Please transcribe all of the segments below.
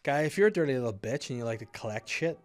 Guy, if you're a dirty little bitch and you like to collect shit,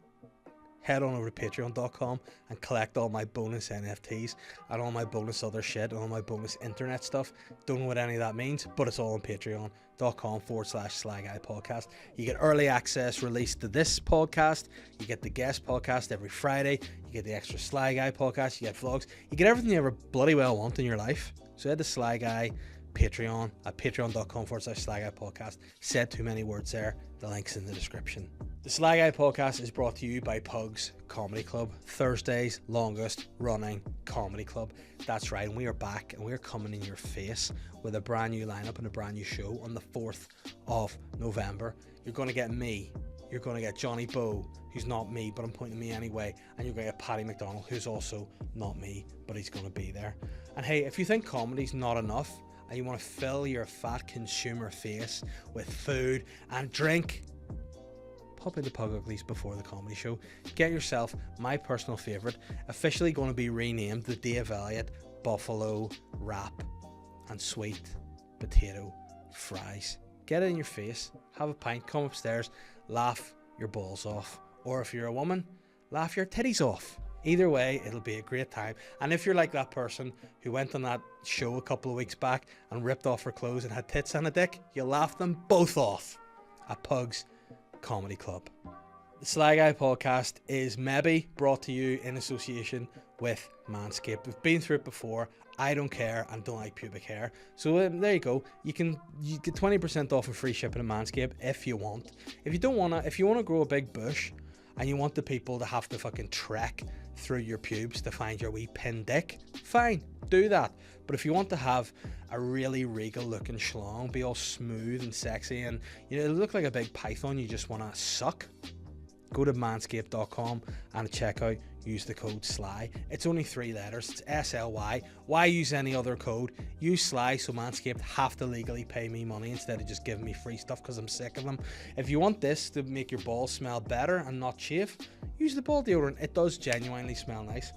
head on over to patreon.com and collect all my bonus NFTs and all my bonus other shit and all my bonus internet stuff. Don't know what any of that means, but it's all on patreon.com/slyguypodcast. You get early access release to this podcast. You get the guest podcast every Friday. You get the extra Sly Guy podcast. You get vlogs. You get everything you ever bloody well want in your life. So head to Sly Guy Patreon at patreon.com/slyguypodcast. Said too many words there. The link's in the description. The Sly Guy podcast is brought to you by Pugs Comedy Club, Thursday's longest running comedy club. That's right, and we are back and we're coming in your face with a brand new lineup and a brand new show on the 4th of November. You're going to get me, you're going to get Johnny Bow, who's not me, but I'm pointing to me anyway, and you're going to get Paddy McDonald, who's also not me, but he's going to be there. And hey, if you think comedy's not enough and you want to fill your fat consumer face with food and drink, pop into Pug Uglies before the comedy show. Get yourself my personal favourite, officially going to be renamed the Dave Elliott Buffalo Wrap and Sweet Potato Fries. Get it in your face, have a pint, come upstairs, laugh your balls off. Or if you're a woman, laugh your titties off. Either way, it'll be a great time. And if you're like that person who went on that show a couple of weeks back and ripped off her clothes and had tits and a dick, you'll laugh them both off at Pugs Comedy Club. The Sly Guy podcast is maybe brought to you in association with Manscaped. We've been through it before. I don't care and don't like pubic hair. So there you go. You get 20% off and free shipping at Manscaped if you want. If you don't want to, if you want to grow a big bush and you want the people to have to fucking trek through your pubes to find your wee pin dick, fine, do that. But if you want to have a really regal looking schlong, be all smooth and sexy and it'll look like a big python you just want to suck, go to manscaped.com and check out, use the code SLY. It's only 3 letters, it's SLY. Why use any other code? Use SLY so Manscaped have to legally pay me money instead of just giving me free stuff because I'm sick of them. If you want this to make your balls smell better and not chafe, use the ball deodorant. It does genuinely smell nice.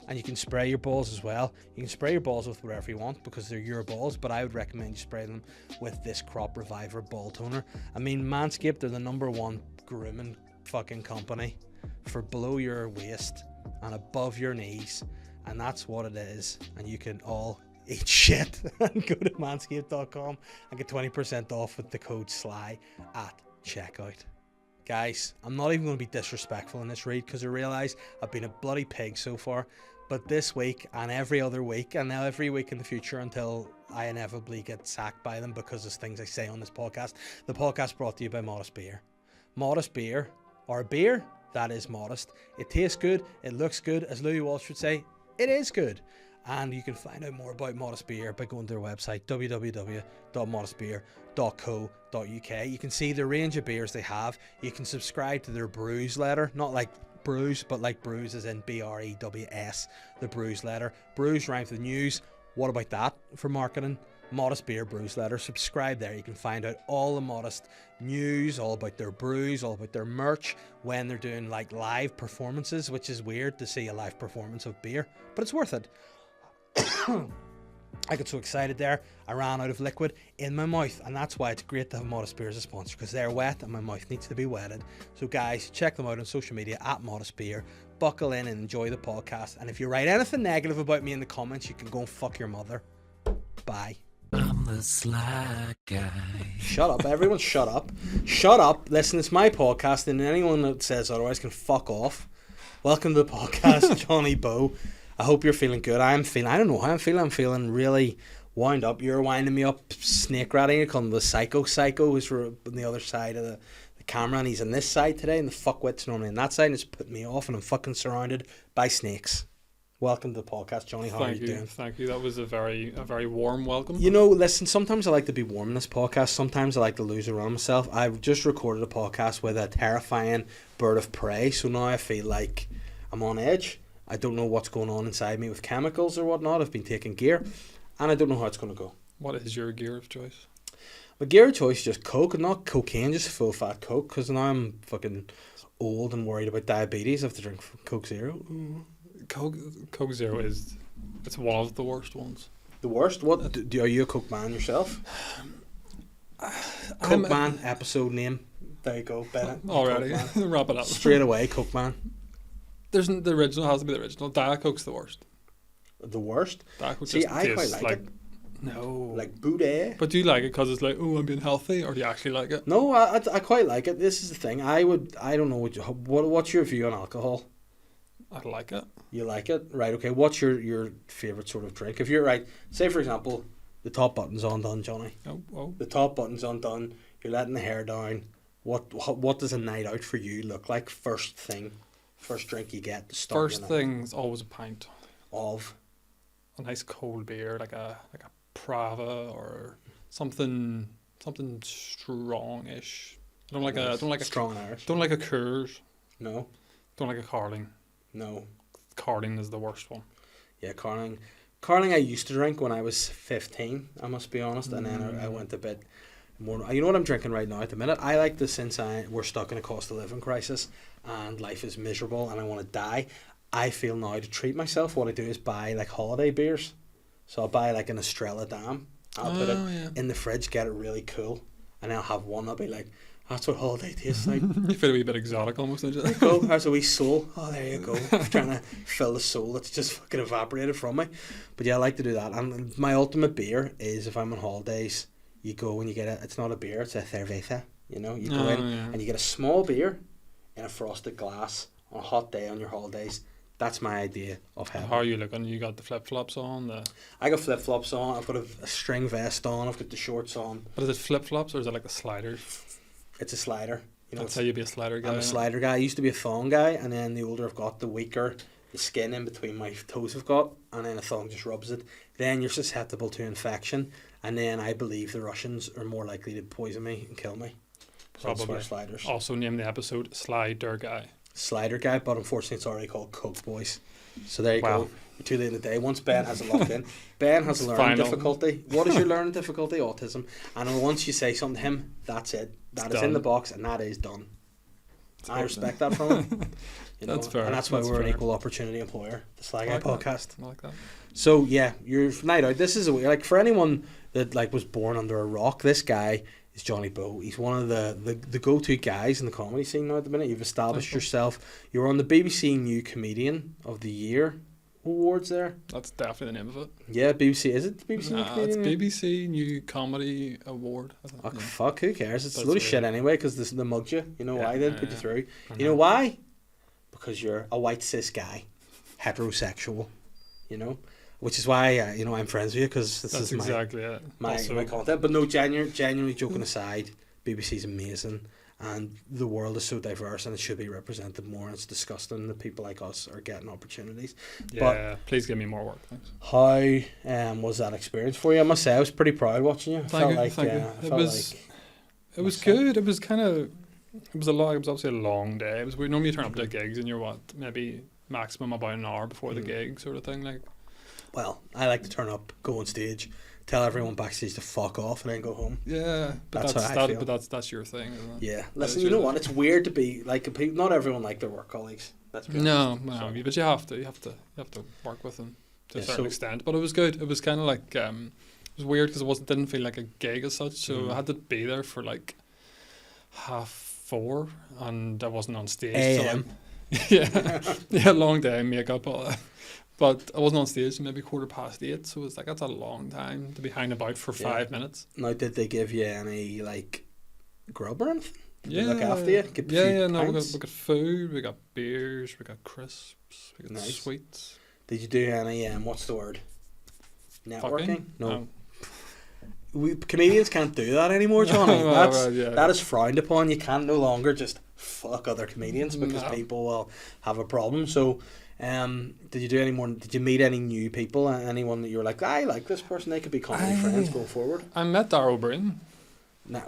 And you can spray your balls as well. You can spray your balls with whatever you want because they're your balls, but I would recommend you spray them with this Crop Reviver ball toner. I mean, Manscaped are the #1 grooming fucking company for below your waist and above your knees, and that's what it is. And you can all eat shit and go to manscaped.com and get 20% off with the code SLY at checkout. Guys, I'm not even going to be disrespectful in this read because I realise I've been a bloody pig so far, but this week and every other week and now every week in the future until I inevitably get sacked by them because of things I say on this podcast, the podcast brought to you by Modest Beer. Modest Beer, or beer that is modest. It tastes good, it looks good, as Louis Walsh would say, it is good. And you can find out more about Modest Beer by going to their website, www.modestbeer.co.uk. You can see the range of beers they have. You can subscribe to their brews letter, not like brews, but like brews as in BREWS, the brews letter. Brews rhymes with news. What about that for marketing? Modest Beer brews letter. Subscribe there. You can find out all the Modest news, all about their brews, all about their merch, when they're doing like live performances, which is weird to see a live performance of beer, but it's worth it. I got so excited there, I ran out of liquid in my mouth, and that's why it's great to have Modest Beer as a sponsor, because they're wet and my mouth needs to be wetted. So guys, check them out on social media at Modest Beer. Buckle in and enjoy the podcast, and if you write anything negative about me in the comments, you can go and fuck your mother. Bye. I'm the Sly Guy. Shut up, everyone, shut up. Shut up, listen, it's my podcast, and anyone that says otherwise can fuck off. Welcome to the podcast, Johnny Bow. I hope you're feeling good. I don't know how I'm feeling. I'm feeling really wound up. You're winding me up, snake ratting. You're calling the Psycho who's on the other side of the camera, and he's on this side today, and the fuckwit's normally on that side, and it's putting me off, and I'm fucking surrounded by snakes. Welcome to the podcast, Johnny. How are you doing? Thank you. That was a very warm welcome. Listen, sometimes I like to be warm in this podcast. Sometimes I like to lose around myself. I've just recorded a podcast with a terrifying bird of prey, so now I feel like I'm on edge. I don't know what's going on inside me with chemicals or whatnot. I've been taking gear, and I don't know how it's going to go. What is your gear of choice? My gear of choice is just Coke, not cocaine, just full fat Coke, because now I'm fucking old and worried about diabetes. I have to drink Coke Zero. Coke Zero it's one of the worst ones. The worst? What? Are you a Coke man yourself? Coke man, episode name. There you go, Bennett. Already. Coke Man. Wrap it up. Straight away, Coke Man. The original has to be the original. Diet Coke's the worst. The worst. Diet Coke See, just I quite tastes like it. No. Like Boudet. But do you like it because it's like, oh, I'm being healthy, or do you actually like it? No, I quite like it. This is the thing. I don't know what's your view on alcohol? I like it. You like it, right? Okay. What's your favorite sort of drink? If you're right, say for example, the top button's undone, Johnny. Oh. The top button's undone. You're letting the hair down. What does a night out for you look like? First drink you get to start. First thing is always a pint of a nice cold beer, like a Prava or something strongish. I don't like a strong Irish. Don't like a Coors. No. Don't like a Carling. No. Carling is the worst one. Yeah, Carling I used to drink when I was 15, I must be honest, and then I went a bit more. You know what I'm drinking right now at the minute? I like this since we're stuck in a cost of living crisis and life is miserable and I want to die. I feel now to treat myself, what I do is buy like holiday beers. So I'll buy like an Estrella Dam. I'll put it in the fridge, get it really cool, and then I'll have one. I'll be like, that's what holiday tastes like. You feel a wee bit exotic almost, don't you? There you go. There's a wee soul. Oh, there you go. I'm trying to fill the soul that's just fucking evaporated from me. But yeah, I like to do that. And my ultimate beer is if I'm on holidays, you go and you get it's not a beer, it's a cerveza. You know, you go in and you get a small beer in a frosted glass on a hot day on your holidays. That's my idea of heaven. How are you looking? You got the flip-flops on? I got flip-flops on. I've got a string vest on. I've got the shorts on. But is it flip-flops or is it like the sliders? It's a slider. You know, that's how you be a slider guy. I'm a slider guy. I used to be a thong guy, and then the older I've got, the weaker the skin in between my toes have got, and then a thong just rubs it. Then you're susceptible to infection, and then I believe the Russians are more likely to poison me and kill me. So Probably. that's why sliders. Also name the episode Slider Guy. Slider guy, but unfortunately it's already called Coke Boys. So there you go. You're too late in the day. Once Ben has a locked in, Ben has a learning difficulty. What is your learning difficulty? Autism. And once you say something to him, that's it. That is in the box, and that is done. I respect that from him. You know? That's fair. And that's why we're an equal opportunity employer. The Slag Guy podcast. I like that. So yeah, your night out. This is like for anyone that like was born under a rock. This guy is Johnny Bow. He's one of the go-to guys in the comedy scene now at the minute. You've established yourself. You're on the BBC New Comedian of the Year awards there. That's definitely the name of it. Yeah, BBC. Is it BBC New Comedian? It's BBC New Comedy Award. I think, Oh, fuck, who cares? It's a load of shit anyway because they mugged you. You know why they put you through. You know why? Because you're a white cis guy, heterosexual, you know? Which is why, I'm friends with you because this is my content. But no, genuinely joking aside, BBC's amazing and the world is so diverse and it should be represented more. And it's disgusting that people like us are getting opportunities. Yeah, but please give me more work. Thanks. How was that experience for you? I must say, I was pretty proud watching you. Thank you. It was good. It was obviously a long day. We normally turn up to gigs and you're maybe maximum about an hour before the gig sort of thing, like. Well, I like to turn up, go on stage, tell everyone backstage to fuck off, and then go home. Yeah, but that's your thing, isn't it? Yeah. Listen, you know what? It's weird to be like not everyone like their work colleagues. But you have to work with them to a certain extent. But it was good. It was kind of like it was weird because didn't feel like a gig as such. So I had to be there for like 4:30, and I wasn't on stage. AM. Yeah, long day, makeup, all that. But I wasn't on stage maybe 8:15, so it's like that's a long time to be hanging about for 5 minutes. Now, did they give you any like grub or anything? Did they look after you? No, we got food, we got beers, we got crisps, we got sweets. Did you do any what's the word? Networking? No. Comedians can't do that anymore, Johnny. That is frowned upon. You can no longer just fuck other comedians because people will have a problem. So. Did you do any more? Did you meet any new people? Anyone that you were like, I like this person. They could be comedy friends going forward. I met Darryl Breen.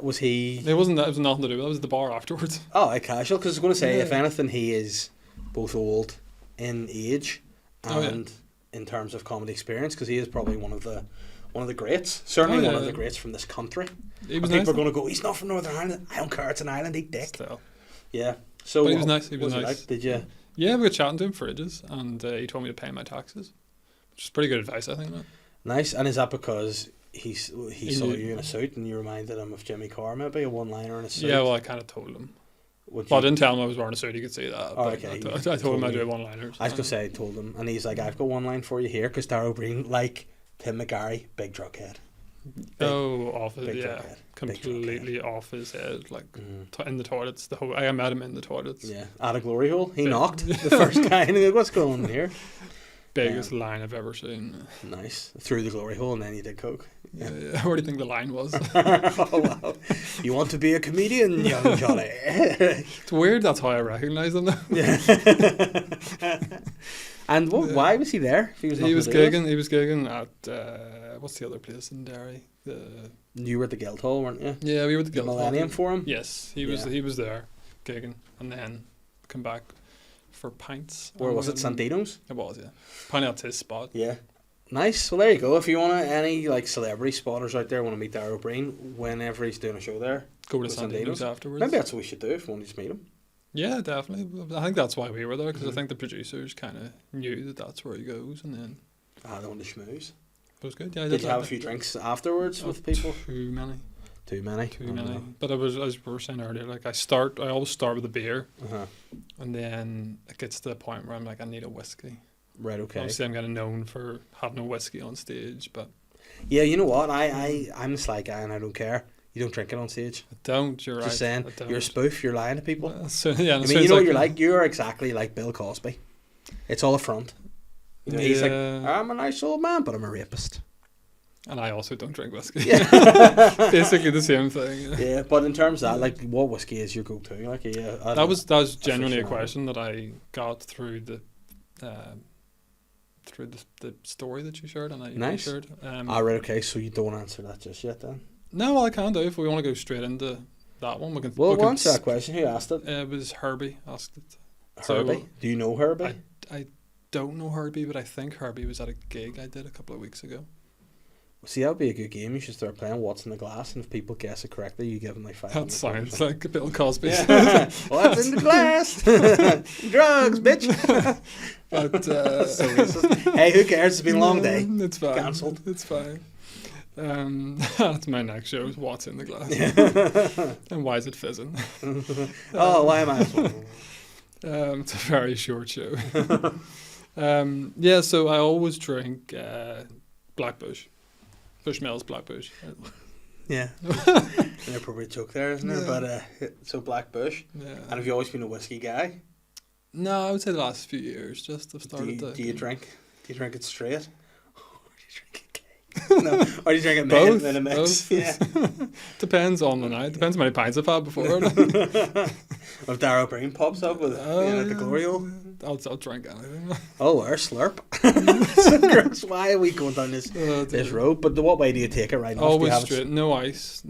Was he? It wasn't. It was nothing to do with it. It was the bar afterwards. Oh, casual. Because I was going to say, if anything, he is both old in age and in terms of comedy experience, because he is probably one of the greats. Certainly one of the greats from this country. People are going to go, he's not from Northern Ireland. I don't care. It's an island. Eat dick. Still. Yeah. So but he was nice. He was nice. Like? Did you? Yeah, we were chatting to him for ages, and he told me to pay my taxes, which is pretty good advice, I think. Nice. And is that because he saw you in a suit and you reminded him of Jimmy Carr, maybe a one-liner in a suit. Yeah, well, I kind of told him. Would Well, I you- didn't tell him I was wearing a suit. He could see that. Oh, but okay. I told him I you. do one-liners. I was gonna say I told him, and he's like, "I've got one line for you here," because Darryl Breen, like Tim McGarry, big drug head. Off his, big yeah, drug head. completely off his head, like in the toilets. I met him in the toilets. Yeah, at a glory hole, he Yeah. knocked the first guy, and he like, "What's going on here?" Biggest line I've ever seen. Nice, through the glory hole, and then you did coke. Yeah. Where do you think the line was? Oh wow! You want to be a comedian, young Johnny? It's weird. That's how I recognise him. Though. Yeah. And why was he there? If He was gigging at what's the other place in Derry? You were at the Guildhall, weren't you? Yeah, we were at the The Guildhall. Millennium Forum. Yes, he was there gigging, and then come back for pints. Or was it Santino's? It was, yeah. Apparently that's his spot. Yeah. Nice. Well, there you go. If you want any like celebrity spotters out there want to meet Darryl Breen whenever he's doing a show there, Go to with Santino's afterwards. maybe that's what we should do if we want to just meet him. Yeah, definitely. I think that's why we were there, because I think the producers kind of knew that that's where he goes, and then They want to schmooze. it was good. Yeah, I Did you have a like few drinks afterwards that. with people? Too many. Too many. Too many. But it was, as we were saying earlier, like I always start with a beer, Uh-huh. and then it gets to the point where I'm like, I need a whiskey. Right. Okay. Obviously, I'm kind of known for having a whiskey on stage, but Yeah. You know what? I'm the sly guy, and I don't care. You don't drink it on stage. I don't. You're Just right. saying, I don't. you're a spoof. You're lying to people. So, yeah, I mean, you know what you're like? You're exactly like Bill Cosby. It's all a front. You know, he's like, I'm a nice old man, but I'm a rapist. And I also don't drink whiskey. Yeah. Basically the same thing. Yeah, but in terms of that, like, what whiskey is your go-to? Like, That was genuinely a aficionado. question that I got through the story that you shared, and I Nice. shared. Right, okay, so you don't answer that just yet then? No, well, I can do. If we want to go straight into that one, we can. Well, we can answer that question. Who asked it? It was Herbie asked it. Herbie? So, Do you know Herbie? I don't know Herbie, but I think Herbie was at a gig I did a couple of weeks ago. See, that would be a good game. You should start playing What's in the Glass, and if people guess it correctly, you give them like 500. That sounds like Bill Cosby. Yeah. What's in the glass? Drugs, bitch. But So racist. Hey, who cares? It's been a long day. It's fine. Cancelled. It's fine. That's my next show. Is What's in the Glass? And why is it fizzing? Oh, why am I? It's a very short show. Yeah, so I always drink Black Bush. Bushmills Black Bush. Yeah. An appropriate joke there, isn't there? Yeah. But so Black Bush. Yeah. And have you always been a whiskey guy? No, I would say the last few years just have Do started you, to. do you drink? Do you drink it straight? Or do you drink it gay? No. Or do you drink it Both, in a mix? both. Yeah. Depends on the night. Depends how many pints I've had before. If Darryl Breen pops up with at the glory hole. I'll drink anything. Oh, or slurp. So gross. Why are we going down this road? But what way do you take it right now? Always straight. No ice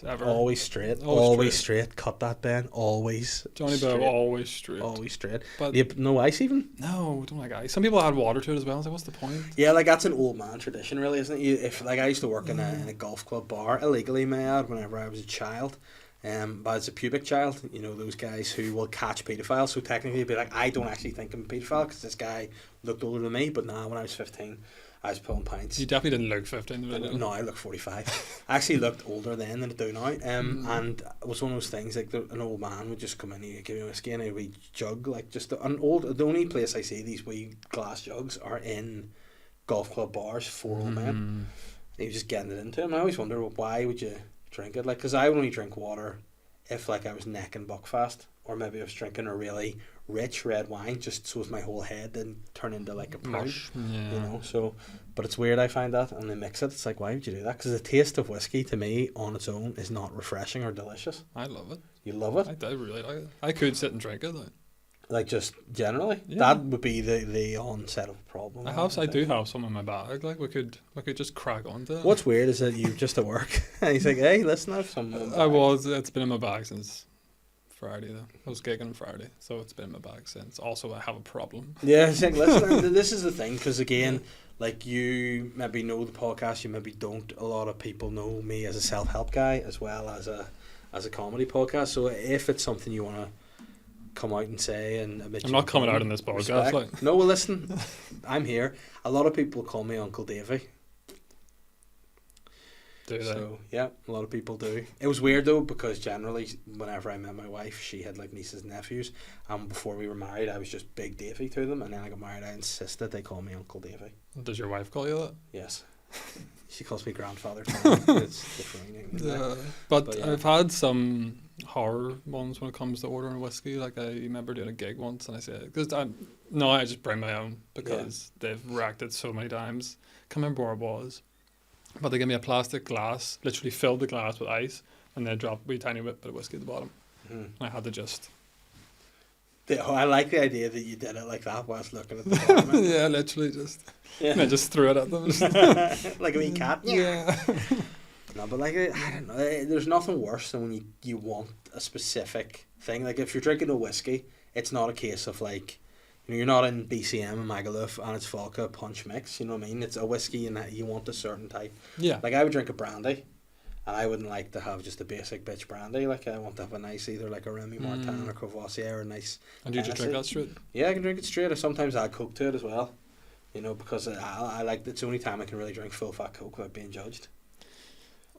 ever. Always straight. Always Always straight. Cut that, Ben. Always. Johnny straight. Bob always straight. Always straight. But No ice even? no, don't like ice. Some people add water to it as well. So what's the point? Yeah, like that's an old man tradition, really, isn't it? If like I used to work in a golf club bar illegally, may I add, whenever I was a child. But as a pubic child, you know, those guys who will catch paedophiles. So technically, it'd be like, I don't actually think I'm a paedophile because this guy looked older than me. But now, when I was 15, I was pulling pints. You definitely didn't look 15. Did you? No, I looked 45. I actually looked older then than I do now. And it was one of those things, like an old man would just come in, he'd give me a whiskey and a wee jug, like just the only place I see these wee glass jugs are in golf club bars for old men. And he was just getting it into him. I always wonder, why would you drink it? Like, because I would only drink water if like I was necking buckfast, or maybe I was drinking a really rich red wine, just so as my whole head didn't turn into like a pound. Yeah. You know, so, but it's weird, I find that, and they mix it, it's like, why would you do that? Because the taste of whiskey to me on its own is not refreshing or delicious. I love it. You love it? I really like it. I could sit and drink it. Like, just generally? Yeah. That would be the onset of the problem. I do have some in my bag. Like we could just crack on to it. What's weird is that you just at work and he's like, hey, listen, I have some. It's been in my bag since Friday though. I was gigging on Friday, so it's been in my bag since. Also, I have a problem. Yeah, it's like, listen, this is the thing, because again, like, you maybe know the podcast, you maybe don't. A lot of people know me as a self-help guy as well as a comedy podcast. So if it's something you want to come out and say and admit, I'm not coming out in this podcast. Like. No, well, listen, I'm here. A lot of people call me Uncle Davey. Do they? So yeah, a lot of people do. It was weird though, because generally whenever I met my wife, she had like nieces and nephews, and before we were married I was just Big Davy to them, and then I got married I insisted they call me Uncle Davy. Does your wife call you that? Yes. She calls me Grandfather Tom. It's different. But yeah. I've had some horror ones when it comes to ordering whiskey. Like I remember doing a gig once, and I said, because I just bring my own because they've wrecked it so many times. Can't remember where it was, but they gave me a plastic glass, literally filled the glass with ice, and then dropped a wee tiny bit of whiskey at the bottom. And I had to just. I like the idea that you did it like that whilst looking at the bottom. Yeah, literally just. Yeah. And I just threw it at them. Like a wee cat. Yeah. No, but like, I don't know. There's nothing worse than when you want a specific thing. Like if you're drinking a whiskey, it's not a case of like, you know, you're not in BCM and Magaluf and it's vodka punch mix. You know what I mean? It's a whiskey and you want a certain type. Yeah. Like I would drink a brandy, and I wouldn't like to have just a basic bitch brandy. Like I want to have a nice, either like a Remy Martin or Courvoisier or a nice. And do you just drink that straight? Yeah, I can drink it straight. I sometimes add Coke to it as well. You know, because I like, it's the only time I can really drink full fat Coke without being judged.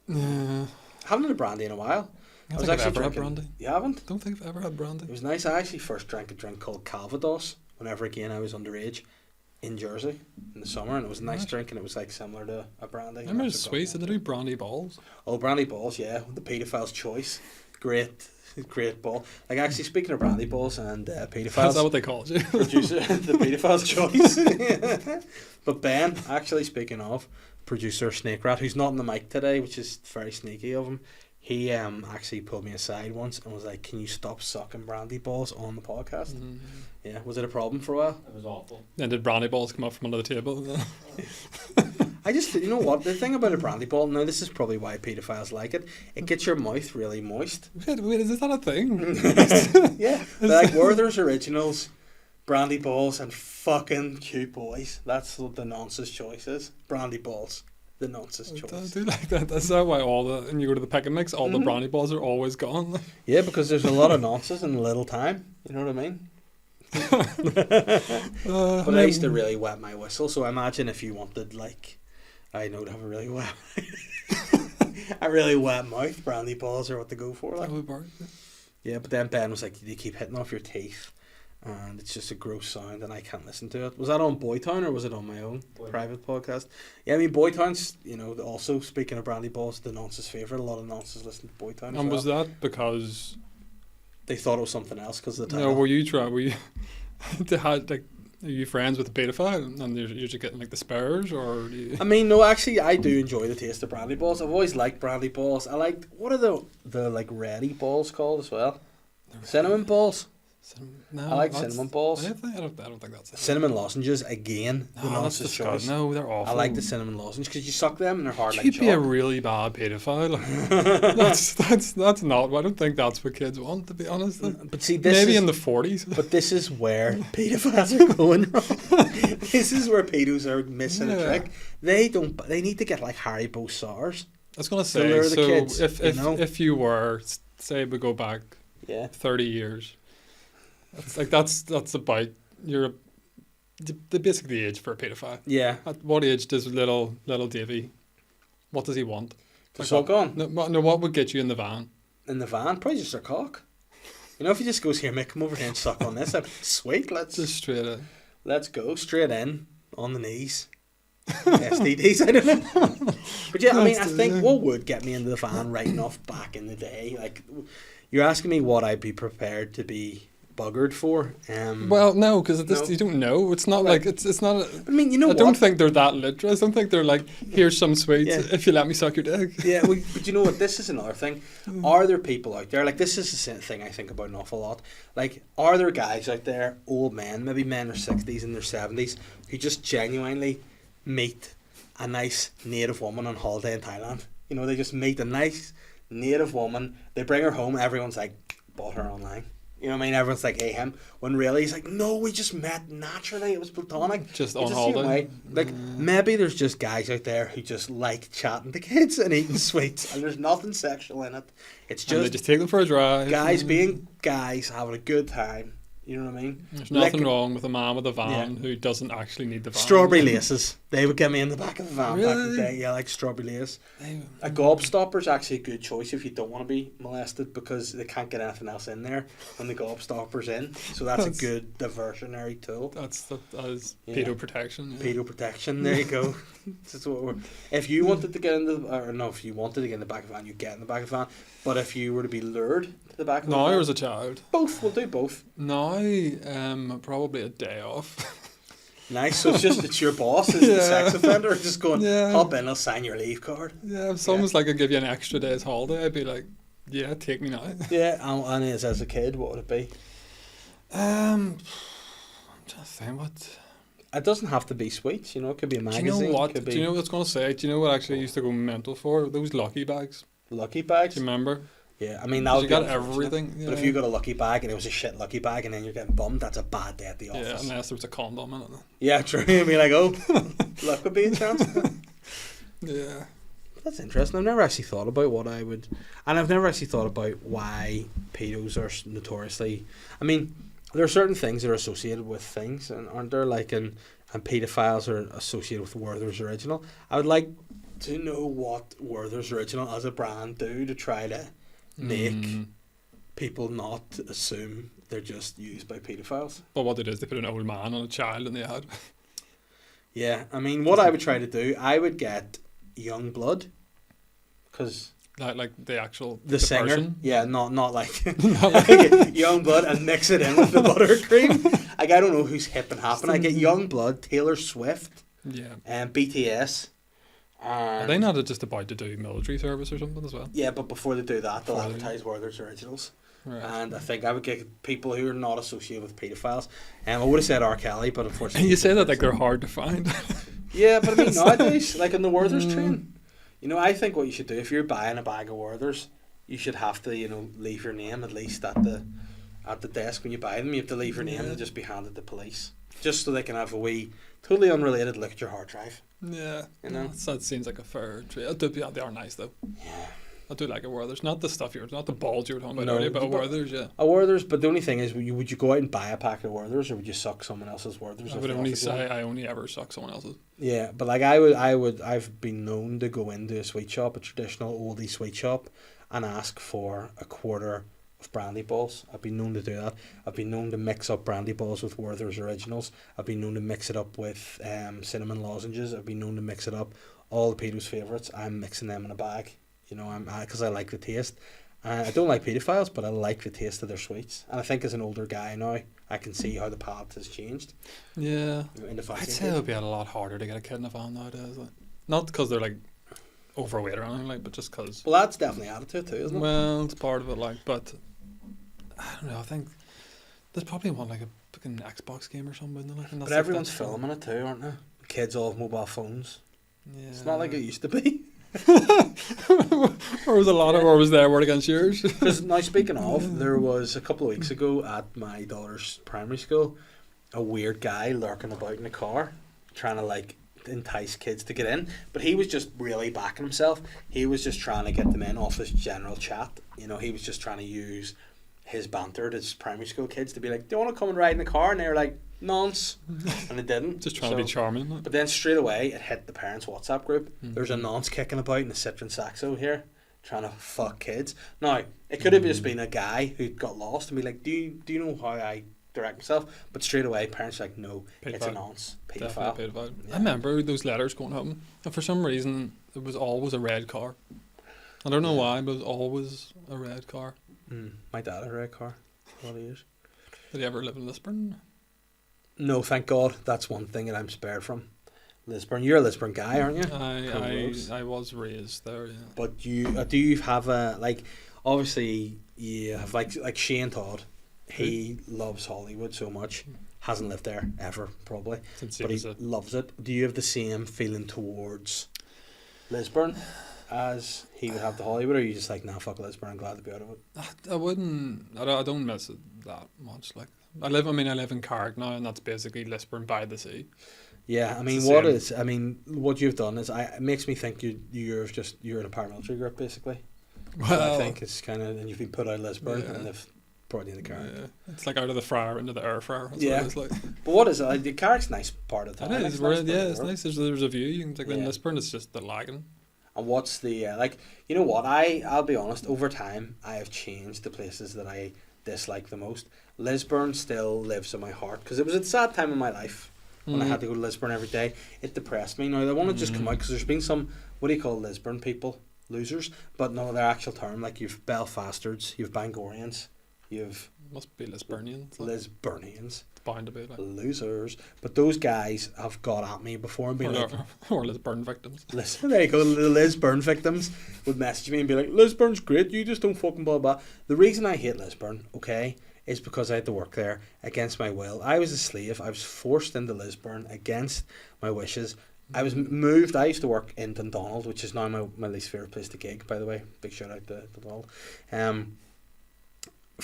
Yeah. I haven't had a brandy in a while. I was actually ever had brandy. You haven't? Don't think I've ever had brandy. It was nice. I actually first drank a drink called Calvados whenever again I was underage in Jersey in the summer, and it was a nice drink, and it was like similar to a brandy. I remember it's sweet. Did they do brandy balls? Oh, brandy balls, yeah. The paedophile's choice. Great ball. Like actually, speaking of brandy balls and paedophiles, Is that what they called you? producer, the paedophile's choice. But Ben, actually speaking of producer Snake Rat, who's not on the mic today, which is very sneaky of him, he actually pulled me aside once and was like, "Can you stop sucking brandy balls on the podcast?" Yeah, was it a problem for a while? It was awful. And did brandy balls come up from under the table? I just, you know what, the thing about a brandy ball, now this is probably why paedophiles like it, it gets your mouth really moist. Wait, is that a thing? Yeah, like Werther's Originals, brandy balls, and fucking cute boys. That's what the nonce's choice is. Brandy balls, the nonce's choice. I do like that. That's not why and you go to the pick and mix, all the brandy balls are always gone. Yeah, because there's a lot of nonces in a little time. You know what I mean? But I used to really wet my whistle, so imagine if you wanted, like, I know, to have a really wet mouth, brandy balls are what to go for. Like. Yeah, but then Ben was like, you keep hitting off your teeth and it's just a gross sound and I can't listen to it. Was that on Boytown or was it on my own private podcast? Yeah, I mean, Boytown's, you know, also, speaking of brandy balls, the nonce's favourite. A lot of nonces listen to Boytown as And well. was that because they thought it was something else because of the no, title? were you are you friends with the paedophile and you're just getting like the spares, or do you... I mean, no, actually, I do enjoy the taste of brandy balls. I've always liked brandy balls. I liked, what are the like ready balls called as well? Cinnamon balls. No, I like cinnamon balls. I don't think that's it. Cinnamon lozenges again. The No, that's nonce's disgusting. choice. No, they're awful. I like the cinnamon lozenge because you suck them and they're hard like You'd be a chalk. really bad paedophile. That's not. I don't think that's what kids want, to be honest. But see, this maybe is, in the 40s. But this is where paedophiles are going wrong. This is where pedos are missing a trick. They need to get like Haribo SARS. I was gonna to say. lure the So kids, if you were, say, we go back 30 years. That's about basically the age for a paedophile. Yeah. At what age does little Davy? What does he want? To suck on? No, what would get you in the van? In the van, probably just their cock. You know, if he just goes, here, mate, come over here and suck on this. Sweet, let's just straight in. Let's go straight in on the knees. STDs, I don't know. But yeah, I mean, I think what would get me into the van right enough back in the day, like, you're asking me what I'd be prepared to be buggered for. Well, no, because you don't know. It's not like it's not. I mean, you know, I don't think they're that literate. I don't think they're like, here's some sweets if you let me suck your dick. Yeah, but you know what? This is another thing. Are there people out there, like, this is the thing I think about an awful lot. Like, are there guys out there, old men, maybe men in their 60s and their 70s, who just genuinely meet a nice native woman on holiday in Thailand? You know, they just meet a nice native woman. They bring her home. Everyone's like, bought her online. You know what I mean? Everyone's like, hey, him. When really he's like, no, we just met naturally. It was platonic. Just on holiday. Like, maybe there's just guys out there who just like chatting to kids and eating sweets, and there's nothing sexual in it. It's just, and they just take them for a drive. Guys being guys, having a good time. You know what I mean? There's nothing wrong with a man with a van who doesn't actually need the van. Strawberry laces. They would get me in the back of the van back in Really? the day. Yeah, like strawberry lace. A gobstopper's actually a good choice if you don't want to be molested because they can't get anything else in there when the gobstopper's in. So that's a good diversionary tool. That is pedo protection. Yeah. Pedo protection. There you go. That's what if you wanted to get in if you wanted to get in the back of the van, you get in the back of the van. But if you were to be lured to the back of the van, Now or as a child? both. We'll do both. Now, probably a day off. Nice. So it's your boss is the sex offender just going, Yeah. hop in, I'll sign your leave card. Yeah, if someone's like, I'll give you an extra day's holiday, I'd be like, yeah, take me now. Yeah, and as a kid, what would it be? I'm trying to think what. It doesn't have to be sweets, you know. It could be a Do magazine. you know what? Could be Do you know what I was going to say? Do you know what actually I used to go mental for? Those lucky bags. lucky bags? Do you remember? Yeah, I mean that 'Cause would you be got unfortunate. everything. But if you got a lucky bag and it was a shit lucky bag and then you're getting bummed, that's a bad day at the office. Yeah, unless there was a condom in it. Yeah, true. I mean, like, oh, luck would be a chance. Yeah. That's interesting. I've never actually thought about what I would, and I've never actually thought about why pedos are notoriously. I mean, there are certain things that are associated with things, and aren't there? Like, and pedophiles are associated with Werther's Original. I would like to know what Werther's Original as a brand do to try to make people not assume they're just used by pedophiles. But what it is, they put an old man on a child in the ad. Yeah, I mean, what I would try to do, I would get young blood, because Like the actual the singer, person. yeah, not like, like young blood and mix it in with the buttercream. Like, I don't know who's hip and hopping. I get young blood, Taylor Swift, Yeah. and BTS. Are they not just about to do military service or something as well? Yeah, but before they do that, they'll Before they- advertise Werther's Originals. Right. And I think I would get people who are not associated with pedophiles. I would have said R. Kelly, but unfortunately, And you say that like they're hard to find. yeah, but I mean nowadays, like on the Werther's train, you know, I think what you should do if you're buying a bag of Werther's, you should have to, you know, leave your name at least at the desk when you buy them. You have to leave your name and just be handed to police, just so they can have a wee, totally unrelated look at your hard drive. Yeah. You know? That seems like a fair trade. They are nice though. Yeah. I do like a Werther's. Not the stuff not the balls you were talking about No, earlier, but a but- Werther's, yeah. A Werther's, but the only thing is, would you go out and buy a pack of Werther's, or would you suck someone else's Werther's? I if would they only offered you one? say I only ever suck someone else's. Yeah, but like I've been known to go into a sweet shop, a traditional oldie sweet shop, and ask for a quarter of brandy balls. I've been known to do that. I've been known to mix up brandy balls with Werther's Originals. I've been known to mix it up with cinnamon lozenges. I've been known to mix it up. All the pedos' favourites, I'm mixing them in a bag. You know, because I like the taste. I don't like pedophiles, but I like the taste of their sweets. And I think as an older guy now, I can see how the palate has changed. Yeah. In the I'd fashion say it would be a lot harder to get a kid in a van nowadays. Like. Not because they're like overweight or anything, like, but just because. Well, that's definitely added to it too, isn't it? Well, it's part of it, like, but I don't know. I think there's probably one like a fucking Xbox game or something. Like, and But that's like everyone's that- filming it too, aren't they? Kids all have mobile phones. Yeah. It's not like it used to be. Or was a lot of or was their word against yours? Because now, speaking of, there was a couple of weeks ago at my daughter's primary school, a weird guy lurking about in a car, trying to like entice kids to get in. But he was just really backing himself. He was just trying to get them in off his general chat. You know, he was just trying to use his banter to his primary school kids to be like, "Do you want to come and ride in the car?" And they were like, "Nonce," and they didn't. Just trying to be charming. Like. But then straight away, it hit the parents' WhatsApp group. There's a nonce kicking about in a Citroen Saxo here, trying to fuck kids. Now, it could have just been a guy who got lost and be like, do you know how I direct myself? But straight away, parents are like, no, it's a nonce. Pedophile. Definitely pedophile. Yeah. I remember those letters going home, and for some reason, it was always a red car. I don't know why, but it was always a red car. My dad had a red car. A lot of years. Did he ever live in Lisburn? No, thank God. That's one thing that I'm spared from. Lisburn. You're a Lisburn guy, aren't you? I was raised there, yeah. But you do you have a like? Obviously, you have like Shane Todd. He loves Hollywood so much. Hasn't lived there ever, probably, Since he but he was a- loves it. Do you have the same feeling towards Lisburn as he would have to Hollywood, or are you just like, nah, fuck Lisburn, I'm glad to be out of it? I wouldn't. I don't miss it that much. Like I live in Carrick now, and that's basically Lisburn by the sea. Yeah, I mean, It's the same. what you've done is, it makes me think you're in a paramilitary group, basically. Well, I think it's kind of, and you've been put out of Lisburn, yeah. and they've probably in the Carrick. Yeah. It's like out of the fryer into the air fryer. That's Yeah. what it's like. But what is it? Like, the Carrick's a nice part of town. It It's is. a nice Yeah, part of it's the world. nice. There's a view. You can take in Yeah. Lisburn. It's just the lagging. And what's the like? You know what? I'll be honest. Over time, I have changed the places that I dislike the most. Lisburn still lives in my heart because it was a sad time in my life when I had to go to Lisburn every day. It depressed me. Now I want to just come out because there's been some, what do you call Lisburn people? Losers, but no, their actual term. Like you've Belfastards, you've Bangorians, you've Must be Lisburnians. Like, Lisburnians. it's bound to be like. Losers. But those guys have got at me before and been like, Or Lisburn victims. listen, there you go, the Lisburn victims would message me and be like, Lisburn's great, you just don't fucking blah blah. The reason I hate Lisburn, okay, is because I had to work there against my will. I was a slave. I was forced into Lisburn against my wishes. I was moved. I used to work in Dundonald, which is now my least favourite place to gig, by the way. Big shout out to Dundonald.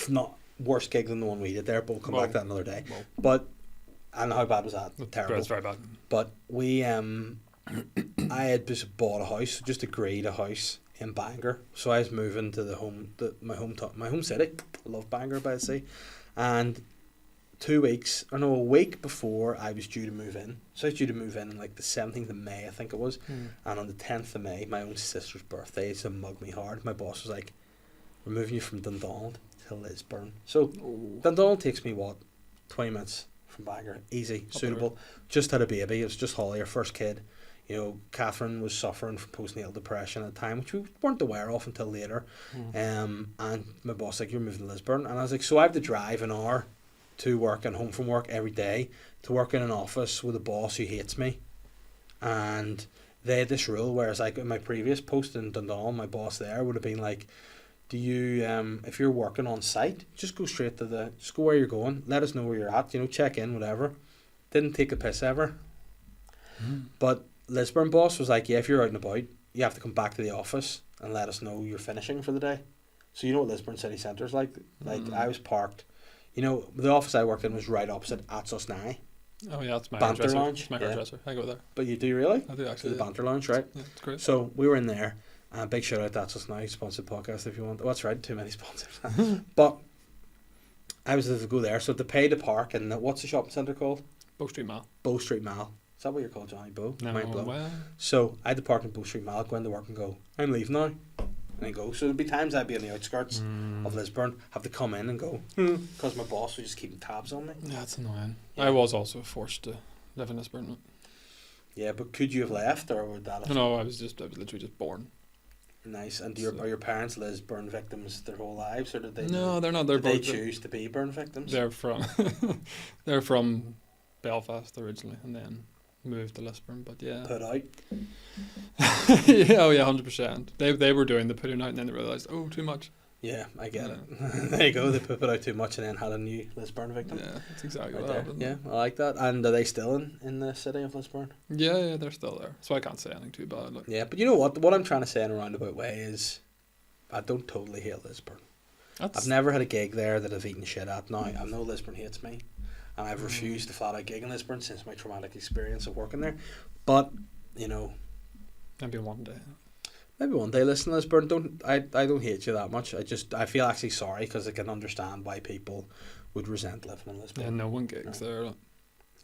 Not worse gig than the one we did there, but we'll come back to that another day. Well, But, and how bad was that? Terrible. It's very bad. But we, I had just bought a house, just agreed a house in Bangor. So I was moving to my home city. I love Bangor by the sea. And a week before I was due to move in. So I was due to move in like the 17th of May, I think it was. And on the 10th of May, my own sister's birthday, to mug me hard, my boss was like, we're moving you from Dundonald to Lisburn. So Dundonald takes me, 20 minutes from Bangor. Easy, suitable. Just had a baby. It was just Holly, our first kid. You know, Catherine was suffering from postnatal depression at the time, which we weren't aware of until later. And my boss was like, you're moving to Lisburn. And I was like, so I have to drive an hour to work and home from work every day to work in an office with a boss who hates me. And they had this rule, whereas like in my previous post in Dundonald, my boss there would have been like, do you, if you're working on site, just go straight to just go where you're going, let us know where you're at, check in, whatever. Didn't take a piss ever. But Lisburn boss was like, yeah, if you're out and about, you have to come back to the office and let us know you're finishing for the day. So you know what Lisburn city centre's like? Like I was parked, the office I worked in was right opposite Atsos Nye. Oh yeah, it's my Banter hairdresser. Lounge, It's my yeah. hairdresser. I go there. But you do really? I do actually. The Yeah. Banter Lounge, right? Yeah, it's great. So we were in there. Big shout out to Atsos Now, sponsored podcast if you want. Oh, that's right, too many sponsors. But I was able to go there, so to pay to park, and what's the shopping centre called? Bow Street Mall. Bow Street Mall. Is that what you're called, Johnny Bow? No, Mind blown. well, So I had to park in Bow Street Mall, go into work and go, I'm leaving now. And I go, so there'd be times I'd be on the outskirts of Lisburn, have to come in and go, because my boss was just keeping tabs on me. yeah, it's annoying. Yeah. I was also forced to live in Lisburn. Yeah, but could you have left, or would that have... No, I was literally just born. Nice. And are your parents Lisburn victims their whole lives, or did they? No, they're not. They're Did they both. choose to be burn victims? They're from. They're from Belfast originally, and then moved to Lisburn. But yeah. Put out. Yeah, oh yeah, 100%. They were doing the putting out, and then they realised, oh, too much. Yeah, I get it. There you go. They put it out too much and then had a new Lisburn victim. Yeah, that's exactly Right what there. happened. Yeah, I like that. And are they still in the city of Lisburn? Yeah, they're still there. So I can't say anything too bad. Like. Yeah, but you know what? What I'm trying to say in a roundabout way is, I don't totally hate Lisburn. I've never had a gig there that I've eaten shit at. Now I know Lisburn hates me, and I've refused to flat out gig in Lisburn since my traumatic experience of working there. But Maybe one day. maybe one day, listen, Lisburn, I don't hate you that much. I feel actually sorry because I can understand why people would resent living in Lisburn. Yeah, no one gigs there. Like.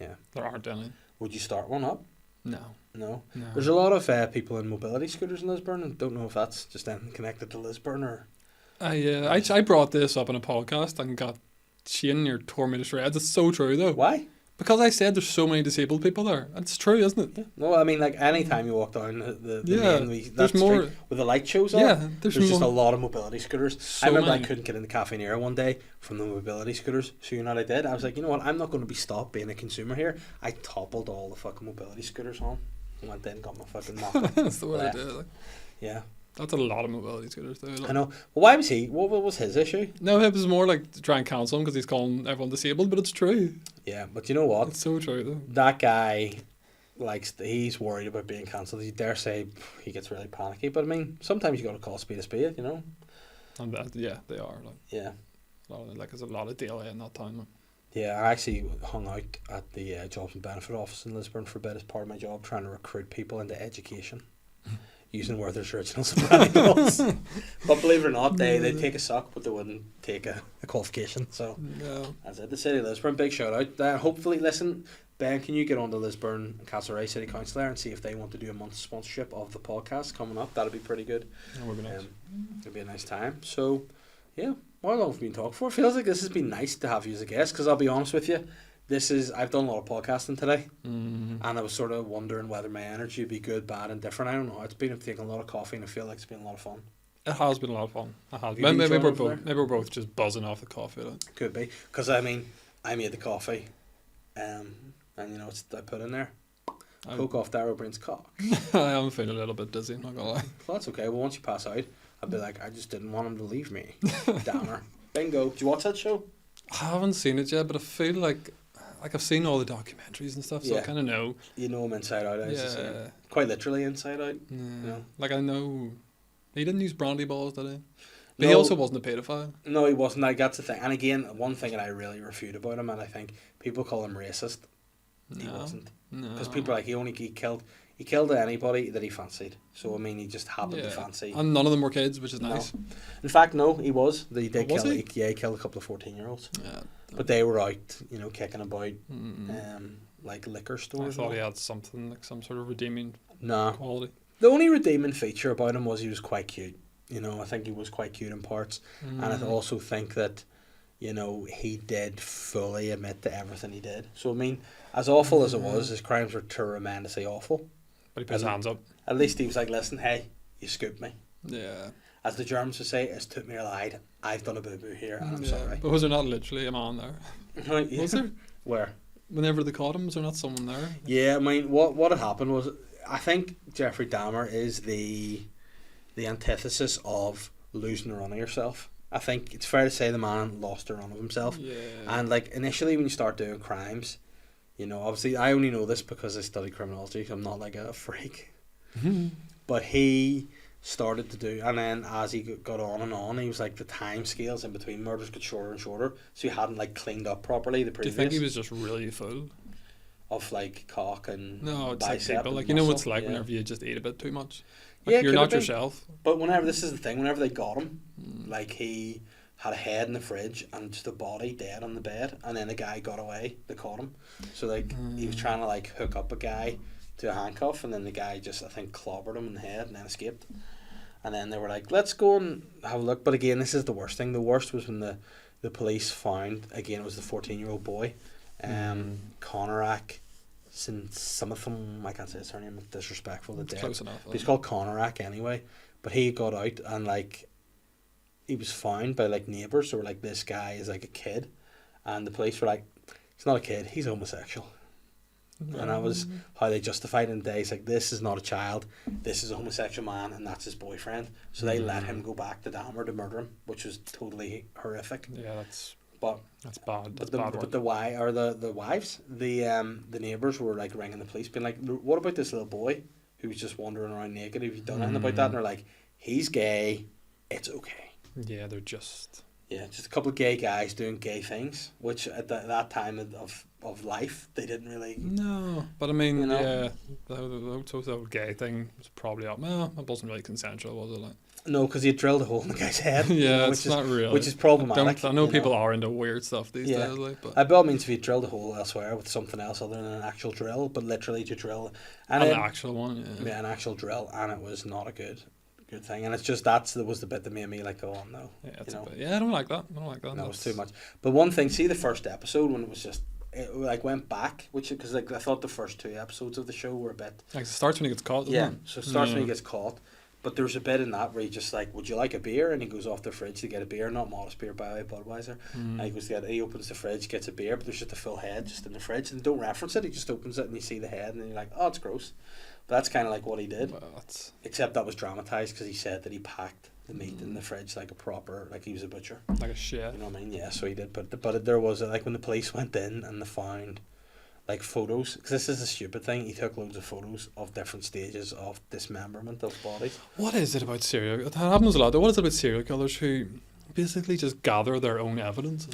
Yeah. There aren't any. Would you start one up? No. No. No. There's a lot of people in mobility scooters in Lisburn, and don't know if that's just anything connected to Lisburn or... I brought this up in a podcast and got Shane near tore me to shreds. It's so true though. Why? Because I said there's so many disabled people there. It's true, isn't it? Yeah. No, I mean, like, any time you walk down the Yeah, main, there's street more- with the light shows on, Yeah, there's just more- a lot of mobility scooters. So I remember many. I couldn't get in the Cafe Nero one day from the mobility scooters. So you know what I did? I was like, you know what? I'm not going to be stopped being a consumer here. I toppled all the fucking mobility scooters on and went in and got my fucking knock. That's the way I Yeah. did it. Like. Yeah. That's a lot of mobility scooters though. Like. I know. Well, why was he? What was his issue? No, it was more like to try and cancel him because he's calling everyone disabled, but it's true. Yeah, but you know what? It's so true though. That guy, he's worried about being cancelled. He dare say he gets really panicky. But I mean, sometimes you got to call a spade a spade, you know? And that, yeah, they are. Like, Yeah. there's a lot of delay in that time. Like. Yeah, I actually hung out at the Jobs and Benefit office in Lisburn for a bit as part of my job, trying to recruit people into education. using Werther's original soprano balls. But believe it or not, they take a suck, but they wouldn't take a qualification. So No. that's it. The City of Lisburn, big shout out. Hopefully, listen, Ben, can you get on to Lisburn and Castlereagh City Council there and see if they want to do a month's sponsorship of the podcast coming up? That'd be pretty good. That would be nice. It'd be a nice time. So, yeah, how long have we been talking for? Feels like this has been nice to have you as a guest, because I'll be honest with you, I've done a lot of podcasting today, and I was sort of wondering whether my energy would be good, bad, and different. I don't know. I've taken a lot of coffee, and I feel like it's been a lot of fun. It has been a lot of fun. It has. Have you Maybe been we're enjoying both. Maybe we're both just buzzing off the coffee. Like. Could be, because I mean, I made the coffee, and you know what I put in there. Coke off Darrow brings cock. I am feeling a little bit dizzy. Not gonna lie. Well, that's okay. Well, once you pass out, I'll be like, I just didn't want him to leave me. Dammer. Bingo. Did you watch that show? I haven't seen it yet, but I feel like I've seen all the documentaries and stuff, so I Yeah. kind of know. You know him inside out. Yeah. Quite literally inside out. Yeah. No. Like I know, he didn't use brandy balls, did he? But he No. also wasn't a paedophile. No, he wasn't. Like, that's the thing. And again, one thing that I really refute about him, and I think people call him racist. He No. wasn't. No. Because people are like, he killed anybody that he fancied. So, I mean, he just happened to Yeah. fancy. And none of them were kids, which is No. nice. In fact, no, he was. He did Was kill. he? He killed a couple of 14-year-olds. Yeah. But they were out, you know, kicking about, Mm. like liquor I stores. thought he had something like some sort of redeeming No. quality. The only redeeming feature about him was he was quite cute. You know, I think he was quite cute in parts. And I also think that, you know, he did fully admit to everything he did. So, I mean, as awful as it was, his crimes were tremendously awful. But he put his hands up. At least he was like, listen, hey, you scooped me. Yeah. As the Germans would say, it's took me a lied. I've done a boo-boo here, and I'm Yeah. sorry. But was there not literally a man there? Yeah. Was there? Where? Whenever they caught him, was there not someone there? Yeah, I mean, what had happened was, I think Jeffrey Dahmer is the antithesis of losing the run of yourself. I think it's fair to say the man lost the run of himself. Yeah. And like initially when you start doing crimes, you know, obviously I only know this because I study criminology, so I'm not like a freak. But he started to do, and then as he got on, he was like the time scales in between murders got shorter and shorter, so he hadn't like cleaned up properly the Do previous. you think he was just really full? Of like cock and No, it's like bicep people. and Like, you know what it's muscle? like Yeah. whenever you just eat a bit too much? Like, Yeah, you're could not have been. yourself. But this is the thing, whenever they got him, like he had a head in the fridge and just a body dead on the bed, and then a guy got away, they caught him. So like he was trying to like hook up a guy to a handcuff, and then the guy just, I think, clobbered him in the head and then escaped. And then they were like, let's go and have a look. But again, this is the worst thing. The worst was when the police found, again, it was the 14-year-old boy, Conorak, some of them, I can't say his surname, it's disrespectful to death. Close enough. But he's called Conorak anyway. But he got out and like he was found by like neighbours who were like, this guy is like a kid, and the police were like, he's not a kid, he's homosexual. And that was how they justified it in days like, this is not a child, this is a homosexual man, and that's his boyfriend. So they let him go back to Dahmer to murder him, which was totally horrific. Yeah, that's But bad. That's the bad work. the wives, the neighbours were like ringing the police, being like, what about this little boy who was just wandering around naked? Have you done anything about that? And they're like, he's gay, it's okay. Yeah, they're just... Yeah, just a couple of gay guys doing gay things, which at that time of life, they didn't really... No, but I mean, You know? yeah, the gay thing was probably up. Well, it wasn't really consensual, was it? Like, No, because he drilled a hole in the guy's head. you yeah, know, it's not really. Which is problematic. I know you people are into weird stuff these Yeah. days, like, but By all means, if you drilled a hole elsewhere with something else other than an actual drill, but literally to drill... an it- actual one, yeah. an actual drill, and it was not a good thing. And it's just that was the bit that made me like go on though. Yeah, it's you a know? bit, yeah, I don't like that. No, it was That's- too much. But one thing, see the first episode when it was just it like went back, which because like I thought the first two episodes of the show were a bit. Like, it starts when he gets caught. doesn't Yeah, it? so it starts when Yeah. he gets caught. But there's a bit in that where he just like, would you like a beer? And he goes off the fridge to get a beer, not modest beer by the way, Budweiser. And he goes to he opens the fridge, gets a beer, but there's just a full head just in the fridge, and don't reference it. He just opens it and you see the head, and then you're like, oh, it's gross. But that's kind of like what he did. Well, that's... Except that was dramatised because he said that he packed the meat in the fridge like a proper, like he was a butcher. like a shit. You know what I mean? Yeah, so he did. But there was like when the police went in and they found like photos, because this is a stupid thing. He took loads of photos of different stages of dismemberment of bodies. What is it about serial? It happens a lot. What is it about serial killers who basically just gather their own evidence?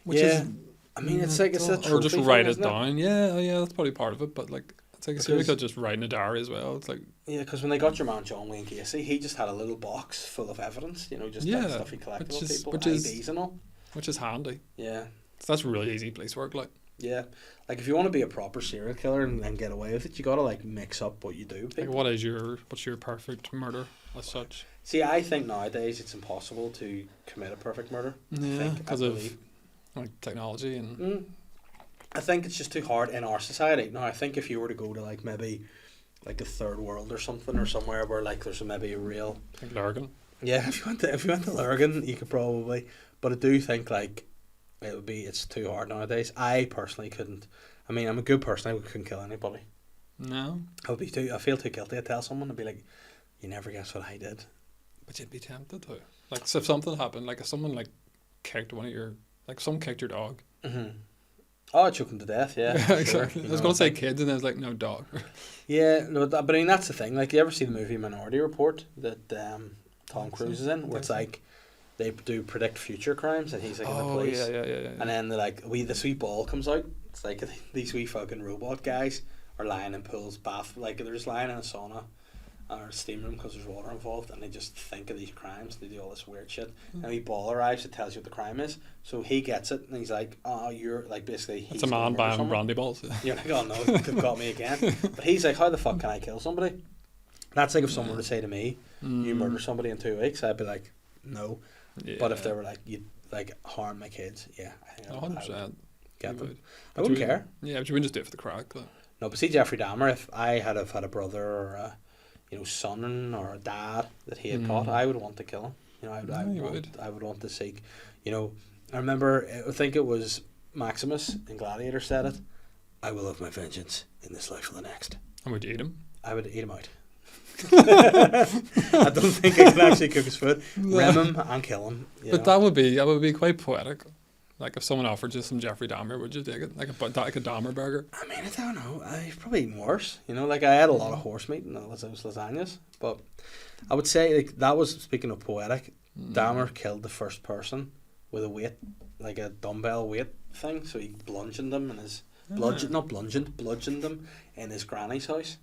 Which Yeah. is, I mean, it's like it's a or just trophy write thing, it isn't down. Yeah, that's probably part of it. But like, It's like a serial killer just writing a diary as well. It's like, Yeah, because when they got your man John Wayne Gacy, he just had a little box full of evidence, just like stuff he collected on people, IDs and all. Which is handy. Yeah. So that's really easy police work, like. Yeah. Like, if you want to be a proper serial killer and get away with it, you got to, like, mix up what you do. Like, what's your perfect murder as such? See, I think nowadays it's impossible to commit a perfect murder. Yeah, because of like technology and... I think it's just too hard in our society. Now, I think if you were to go to, like, maybe, like, a third world or something, or somewhere where, like, there's maybe a real... Like Lurgan. Yeah, if you went to Lurgan, you could probably... But I do think, like, it's too hard nowadays. I personally couldn't... I mean, I'm a good person. I couldn't kill anybody. No. I feel too guilty to tell someone. I'd be like, you never guess what I did. But you'd be tempted to. Like, so if something happened, like if someone, like, kicked one of your... Like, someone kicked your dog. Mm-hmm. Oh, I choke him to death, yeah. Yeah, exactly. I was going to say kids, and then I was like, no, dog. Yeah, no, but I mean, that's the thing. Like, you ever see the movie Minority Report that Tom Cruise is in? Where it's like, they do predict future crimes, and he's like in the police. Yeah. And then they're like, this wee ball comes out. It's like these wee fucking robot guys are lying in pools, bath, like they're just lying in a sauna or a steam room because there's water involved, and they just think of these crimes. They do all this weird shit. And a wee ball arrives that tells you what the crime is. So he gets it, and he's like, oh, you're like, basically, it's a man buying brandy balls. You're like, oh no, they've got me again. But he's like, how the fuck can I kill somebody? That's like if someone were to say to me, you murder somebody in 2 weeks, I'd be like, no. Yeah. But if they were like, you like harm my kids, yeah, I think 100%. Get them. I wouldn't care. Yeah, but you wouldn't just do it for the crack. Like. No, but see, Jeffrey Dahmer, if I had a brother or a son or a dad that he had caught, I would want to kill him. I would want to seek. I remember, I think it was Maximus in Gladiator said it. I will have my vengeance in this life or the next. And would you eat him? I would eat him out. I don't think I could actually cook his food. Rim him and kill him. But that would be quite poetic. Like if someone offered you some Jeffrey Dahmer, would you take it? Like a Dahmer burger? I mean, I don't know. I've probably eaten worse. Like I had a lot of horse meat and those lasagnas. But I would say like that was, speaking of poetic, Dahmer killed the first person with a weight, like a dumbbell weight thing. So he bludgeoned them in his bludgeoned them in his granny's house,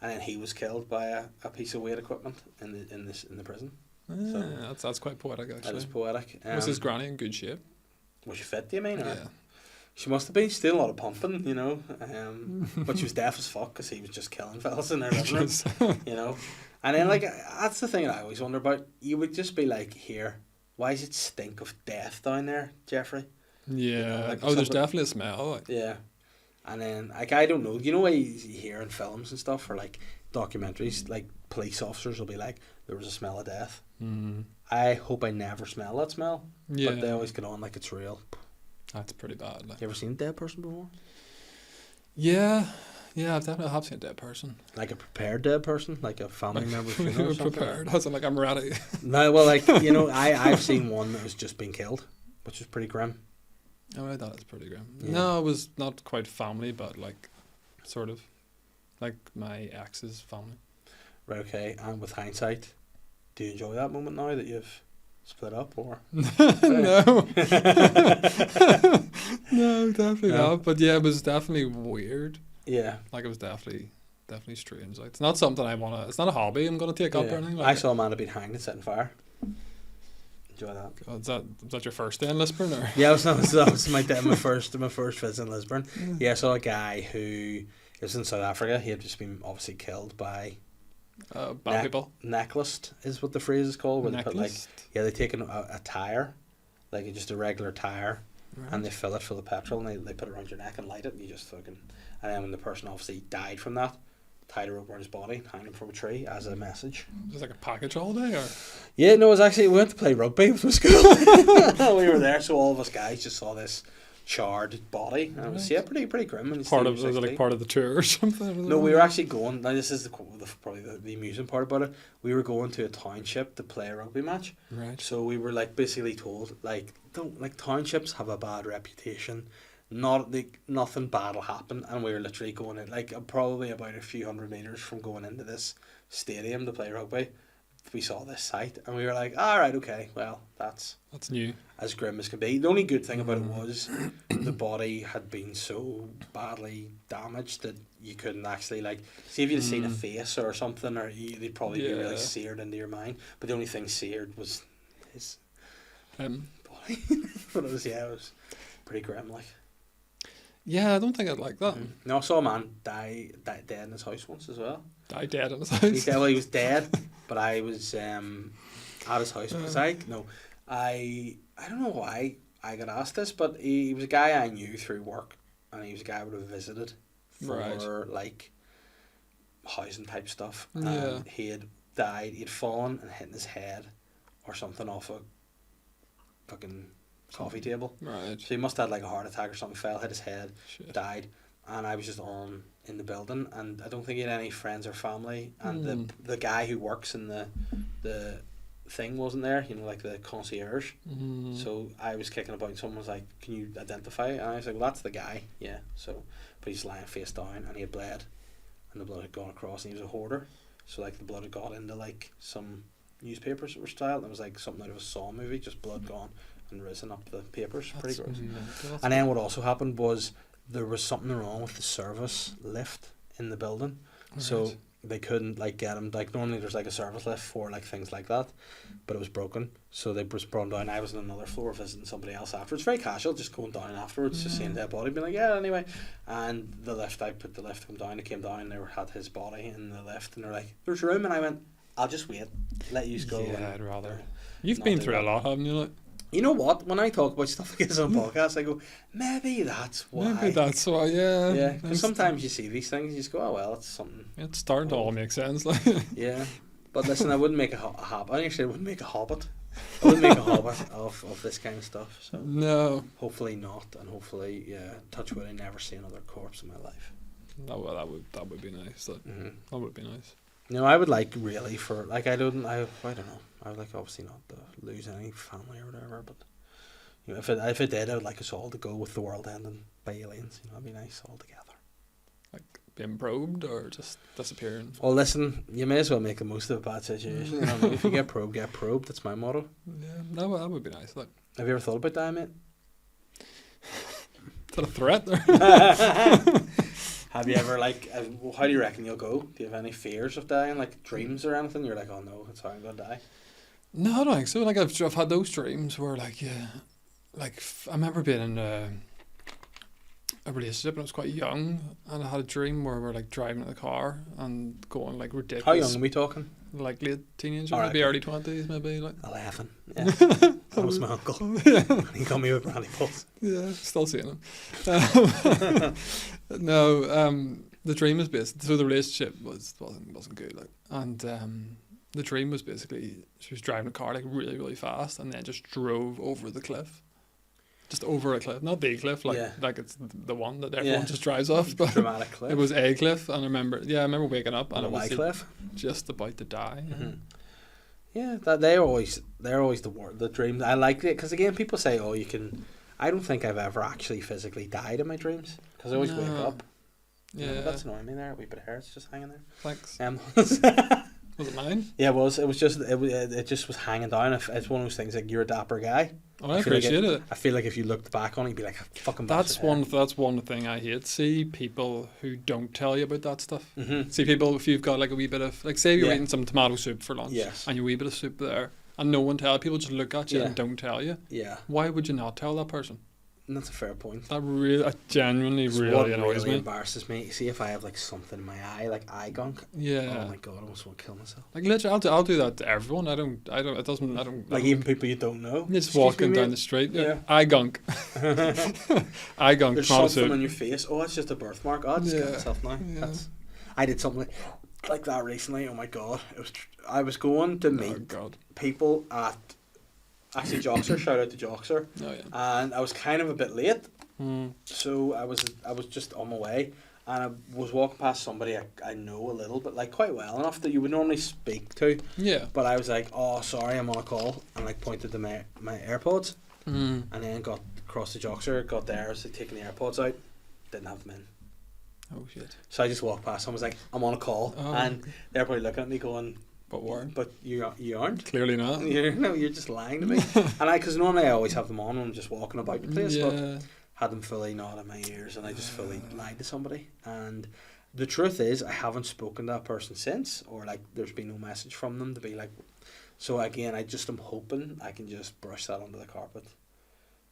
and then he was killed by a piece of weight equipment in the prison. So that's quite poetic actually. That is poetic. Was his granny in good shape? Was she fit, do you mean? Yeah. She must have been. Still a lot of pumping, but she was deaf as fuck because he was just killing fellas in their living room, And then, like, that's the thing that I always wonder about. You would just be like, here, why does it stink of death down there, Jeffrey? Yeah. There's definitely a smell. Like. Yeah. And then, like, I don't know. You know what you hear in films and stuff, or, like, documentaries, like, police officers will be like, there was a smell of death. I hope I never smell that smell. Yeah. But they always get on like it's real. That's pretty bad. Like. You ever seen a dead person before? Yeah, I've definitely seen a dead person. Like a prepared dead person, like a family member funeral or something. Prepared, as in like I'm ready. No, well, like I've seen one that was just being killed, which was pretty grim. Oh, I thought it was pretty grim. Yeah. No, it was not quite family, but like, sort of, like my ex's family. Right. Okay. And with hindsight, do you enjoy that moment now that you've split up, or no? No, definitely not. But yeah, it was definitely weird. Yeah, like it was definitely strange. Like it's not something I wanna. It's not a hobby I'm gonna take up or anything. Like I saw a man had been hanged and set on fire. Enjoy that. Oh, was that your first day in Lisburn, or? Yeah, that was my first visit in Lisburn. Yeah, I saw a guy who was in South Africa. He had just been obviously killed by. Bad people. Necklaced is what the phrase is called. Where Necklaced? they take a tire, like just a regular tire, right. And they fill it full of petrol and they put it around your neck and light it, and you just fucking. And then when the person obviously died from that, tied a rope around his body, hanged him from a tree as a message. Was it like a package holiday, or? Yeah, no, it was actually, we went to play rugby with my school. We were there, so all of us guys just saw this charred body, and it was pretty grim. Was it like part of the tour or something? No, we were actually going. Now this is probably the amusing part about it. We were going to a township to play a rugby match. Right. So we were like basically told townships have a bad reputation. Nothing bad will happen, and we were literally going in probably about a few hundred meters from going into this stadium to play rugby. we saw this sight, and we were like, all right, okay, well, that's new. as grim as can be. The only good thing about it was the body had been so badly damaged that you couldn't actually, like, see if you'd seen a face or something, or they'd probably be really seared into your mind. But the only thing seared was his body. But it was pretty grim, like. Yeah, I don't think I'd like that. No, I saw a man die dead in his house once as well. Die dead in his house? He was dead, but I was at his house because I don't know why I got asked this, but he was a guy I knew through work, and he was a guy I would have visited for like housing type stuff. Yeah. And he had died, he'd fallen and hit his head or something off a fucking coffee table. Right. So he must have had like a heart attack or something, fell, hit his head, Shit. died, and I was just in the building, and I don't think he had any friends or family, and the guy who works in the thing wasn't there, you know, like the concierge. So I was kicking about, and someone was like, can you identify? And I was like, well, that's the guy, yeah. So, but he's lying face down, and he had bled, and the blood had gone across, and he was a hoarder, so like the blood had got into like some newspapers that were styled, and it was like something out of a Saw movie, just blood gone and risen up the papers. Pretty gross. And then what also happened was there was something wrong with the service lift in the building. Right. So they couldn't like get him, like normally there's like a service lift for like things like that, but it was broken, so they just brought him down. I was on another floor visiting somebody else afterwards, very casual, just going down afterwards, just seeing their body, being like, yeah, anyway. And the lift, I put the lift to come down, it came down, they had his body in the lift, and they're like, there's room, and I went, I'll just wait, let you go. Yeah, I'd rather. You've been through a lot, haven't you? Like? You know what? When I talk about stuff like this on podcasts, I go, maybe that's why. Maybe that's why, yeah. Yeah, because sometimes you see these things, you just go, oh, well, it's something. It's starting to all make sense. Like. Yeah. But listen, I wouldn't make a hobbit. I actually wouldn't make a hobbit. I wouldn't make a hobbit of this kind of stuff. So no. Hopefully not, and hopefully, yeah, touch wood, I never see another corpse in my life. That would be nice. That would be nice. No, I would like really for like I don't know. I would like obviously not to lose any family or whatever, but you know, if it did, I would like us all to go with the world ending by aliens. You know, that'd be nice all together. Like being probed or just disappearing. Well, listen, you may as well make the most of a bad situation. You know, if you get probed, get probed. That's my motto. Yeah, no, that would be nice. Like, have you ever thought about dying, mate? Is that a threat there? Have you ever, like, how do you reckon you'll go? Do you have any fears of dying, like dreams or anything? You're like, oh no, that's how I'm going to die. No, I don't think so. Like, I've had those dreams where, like, yeah, like, I remember being in a relationship when I was quite young, and I had a dream where we're, like, driving in the car and going, like, ridiculous. How young are we talking? Like, late teenager, right, maybe early 20s, maybe, like. 11, yeah. That was my uncle. Yeah. He got me with brandy pulse. Yeah, still seeing him. No, the dream was basically, so the relationship wasn't good, like, and the dream was basically she was driving a car like really, really fast and then just drove over the cliff. Just over a cliff, not the cliff, like like it's the one that everyone just drives off. But dramatic cliff. It was a cliff, and I remember waking up and it was cliff, just about to die. Mm-hmm. Yeah, that they're always the dreams. I like it because again, people say, "Oh, you can." I don't think I've ever actually physically died in my dreams because I always wake up. Yeah, that's annoying me there. A wee bit of hair, it's just hanging there. Thanks. Was it mine? Yeah, it was. It just was hanging down. It's one of those things like you're a dapper guy. Oh, I appreciate it. I feel like if you looked back on it, you'd be like, fucking. That's one thing I hate. See people who don't tell you about that stuff. Mm-hmm. See people if you've got like a wee bit of like say you're eating some tomato soup for lunch, and you wee bit of soup there, and no one tell people just look at you and don't tell you. Yeah. Why would you not tell that person? And that's a fair point. That genuinely really annoys me. Embarrasses me. See if I have like something in my eye, like eye gunk. Yeah. Oh my god, I almost want to kill myself. Like literally, I'll do that to everyone. I don't. It doesn't. I don't. Like even people you don't know. Just walking down the street. Yeah. Eye gunk. Eye gunk. There's something on your face. Oh, it's just a birthmark. I'll just kill myself now. Yeah. I did something like that recently. Oh my god, I was going to meet people at. Actually, Joxer, shout out to Joxer. Oh, yeah. And I was kind of a bit late, so I was just on my way, and I was walking past somebody I know a little bit, like quite well enough that you would normally speak to. Yeah. But I was like, oh, sorry, I'm on a call, and like pointed to my AirPods, and then got across the Joxer, got there, I was like, taking the AirPods out, didn't have them in. Oh shit. So I just walked past and was like, I'm on a call, and they're probably looking at me going, But were. But you aren't. Clearly not. You're just lying to me. And because normally I always have them on when I'm just walking about the place, but Yeah. had them fully not in my ears, and I just fully lied to somebody. And the truth is, I haven't spoken to that person since, or like there's been no message from them to be like. So again, I just am hoping I can just brush that under the carpet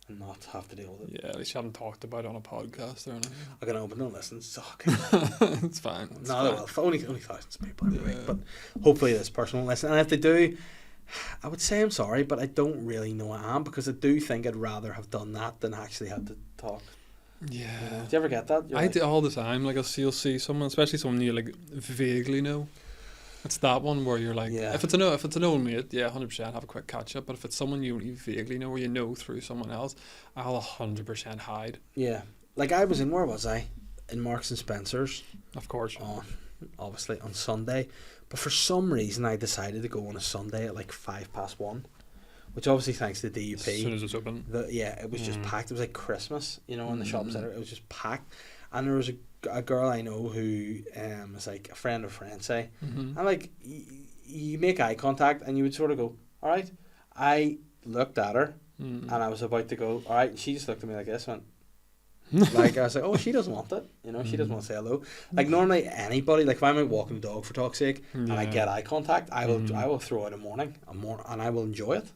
and not have to deal with it. Yeah, at least you haven't talked about it on a podcast or anything. I can open and listen. So It's fine. It's no, fine. they will. Only thousands of people every week, Yeah. but hopefully this person will listen. And if they do, I would say I'm sorry, but I don't really know I am, because I do think I'd rather have done that than actually had to talk. Yeah. Do you ever get that? You're I like, do all the time. Like, you'll see someone, especially someone you like vaguely know. It's that one where you're like, Yeah. if it's an old mate, yeah, 100% have a quick catch up. But if it's someone you only vaguely know or you know through someone else, I'll 100% hide. Yeah. Like I was in, where was I? In Marks and Spencer's Of course. obviously on Sunday. But for some reason I decided to go on a Sunday at like 1:05, which obviously thanks to the As soon DUP. as it's open. It was just packed. It was like Christmas, in the shopping Mm. centre. It was just packed. And there was a girl I know who was like a friend of a friend, say. Mm-hmm. And like you make eye contact and you would sort of go, all right. I looked at her Mm. and I was about to go, all right. And she just looked at me like this, went, like I was like, oh, she doesn't want it. She doesn't want to say hello. Like normally anybody, like if I'm out walking the dog for talk's sake and I get eye contact, I will throw out a morning, and I will enjoy it.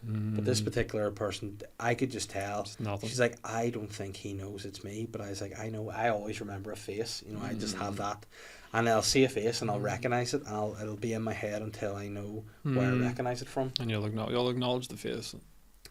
But this particular person, I could just tell. Nothing. She's like, I don't think he knows it's me, but I was like, I know. I always remember a face. I just have that, and I'll see a face and I'll recognize it, and it'll be in my head until I know where I recognize it from. And you'll acknowledge the face.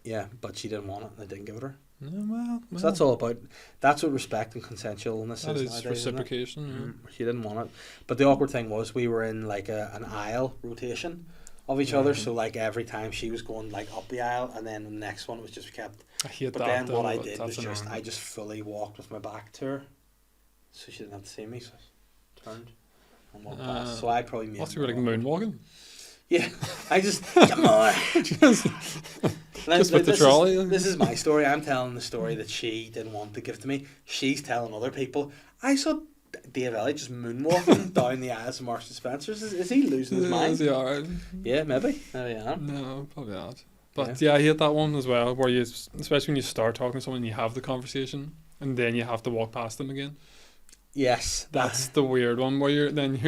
Yeah, but she didn't want it, and I didn't give it her. Well, So that's all about. That's what respect and consensualness that is. is Nowadays, isn't it? reciprocation. She didn't want it, but the awkward thing was we were in like an aisle rotation of each other. So like every time she was going like up the aisle, and then the next one was just kept. I hate But that. then though, what I but did that's was annoying. I just fully walked with my back to her, so she didn't have to see me. So I turned and walked past. So I probably made. What, you were like moonwalking? Yeah, I just come on. Just with the trolley. This is my story. I'm telling the story that she didn't want to give to me. She's telling other people. I saw Dave Elliott just moonwalking down the aisles of Marks and Spencer's. Is he losing his mind? Is he alright? Yeah, maybe. Maybe I am. No, probably not. But yeah, I hate that one as well, where you, especially when you start talking to someone, you have the conversation, and then you have to walk past them again. Yes, That's the weird one, where you're like,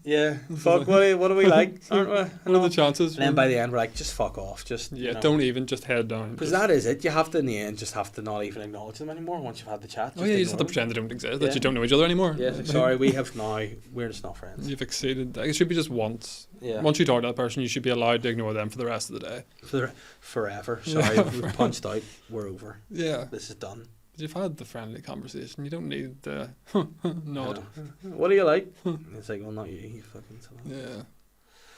yeah. Fuck, what are we like? Aren't we? what are the chances? And then by the end, we're like, just fuck off. Just don't even just head down. Because that is it. You have to in the end just have to not even acknowledge them anymore once you've had the chat. Oh yeah, you just have to pretend they don't exist, that you don't know each other anymore. Yeah, like, sorry, we're just not friends. You've exceeded. It should be just once. Yeah. Once you talk to that person, you should be allowed to ignore them for the rest of the day. Forever. Sorry, we've punched out. We're over. Yeah. This is done. You've had the friendly conversation. You don't need the nod. What do you like? It's like, well, not you. You fucking. Yeah.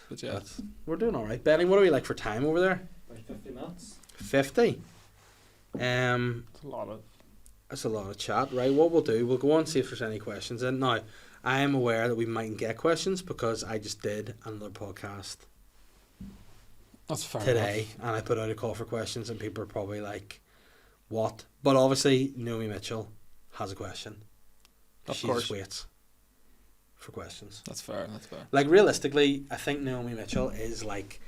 But yeah. We're doing all right. Benny, what are we like for time over there? Like 50 minutes. 50. It's a lot of. That's a lot of chat, right? What we'll do, we'll go on and see if there's any questions. And now, I am aware that we mightn't get questions because I just did another podcast That's fair today, and I put out a call for questions, and people are probably like, "What?" But obviously, Naomi Mitchell has a question. Of course. She just waits for questions. That's fair. That's fair. Like realistically, I think Naomi Mitchell is like,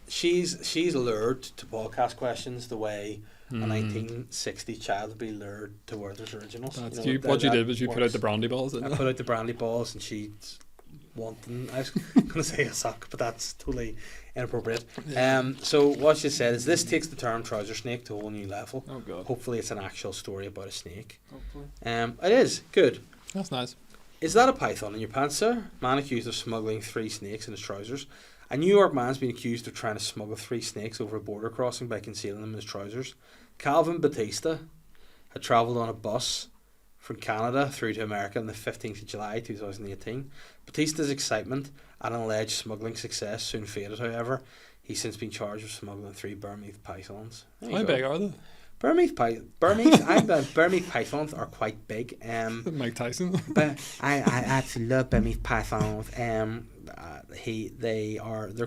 she's lured to podcast questions the way a 1960 child would be lured to Werther's Originals. That's You know, what you that did was you put out works. the brandy balls. I Didn't put out the brandy balls, and she's wanting. I was going to say a suck, but that's totally inappropriate. So what she said is, this takes the term trouser snake to a whole new level. Oh god. Hopefully, it's an actual story about a snake. Hopefully. It is good. That's nice. Is that a python in your pants, sir? Man accused of smuggling 3 snakes in his trousers. A New York man's been accused of trying to smuggle 3 snakes over a border crossing by concealing them in his trousers. Calvin Batista had travelled on a bus from Canada through to America on the 15th of July 2018. Batista's excitement at an alleged smuggling success soon faded, however. He's since been charged with smuggling 3 Burmese pythons. How big are they? Burmese pythons are quite big. Mike Tyson. But I actually love Burmese pythons. They're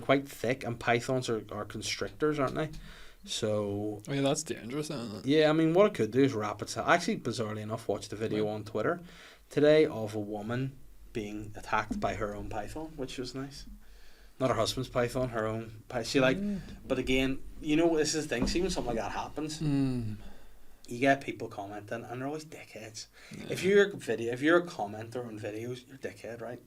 quite thick, and pythons are constrictors, aren't they? So Oh yeah, that's dangerous, isn't it? yeah, I mean, what it could do is wrap itself. Actually, bizarrely enough, watched a video on Twitter today of a woman being attacked by her own python, which was nice. Not her husband's python, her own python. She like, but again, you know, this is the thing. See, when something like that happens, you get people commenting, and they're always dickheads. Yeah. If you're a commenter on videos, you're a dickhead, right?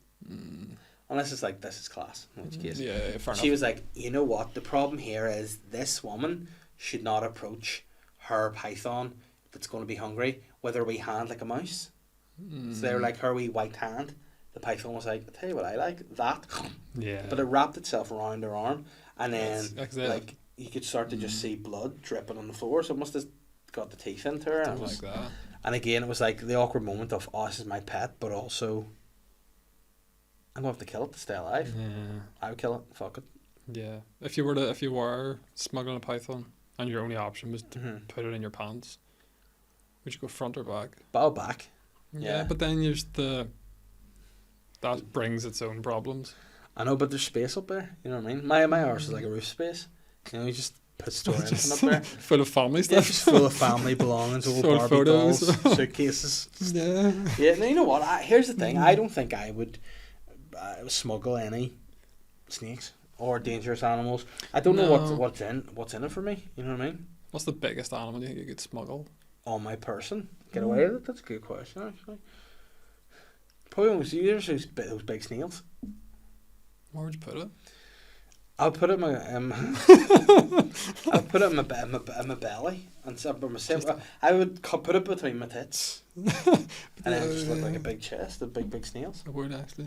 Unless it's like, this is class, in which case. Yeah, fair enough. She was like, you know what? The problem here is this woman should not approach her python that's going to be hungry with her wee hand like a mouse. So they were like, her wee white hand. The python was like, I tell you what I like, that. Yeah. But it wrapped itself around her arm, and then like you could start to just see blood dripping on the floor. So it must have got the teeth into her. And, it was, like that. and again, it was like the awkward moment of, oh, this is my pet, but also, I'm going to have to kill it to stay alive. Yeah. I would kill it. Fuck it. Yeah. If you were smuggling a python and your only option was to put it in your pants, would you go front or back? Bow back. Yeah, but then that brings its own problems. I know, but there's space up there. You know what I mean? My arse is like a roof space. You know, you just store anything up there. Full of family Yeah, stuff. just full of family belongings, old Full of Barbie photos. dolls, suitcases. Yeah. Yeah, no, you know what? Here's the thing. I don't think I would smuggle any snakes or dangerous animals. I don't know what's in it for me. You know what I mean? What's the biggest animal you think you could smuggle? On my person, get away with it. That's a good question, actually. Probably almost those big snails. Where would you put it? I'll put it in my I'll put it in my belly and I would put it between my tits, and then it just look like a big chest of big snails. I would actually.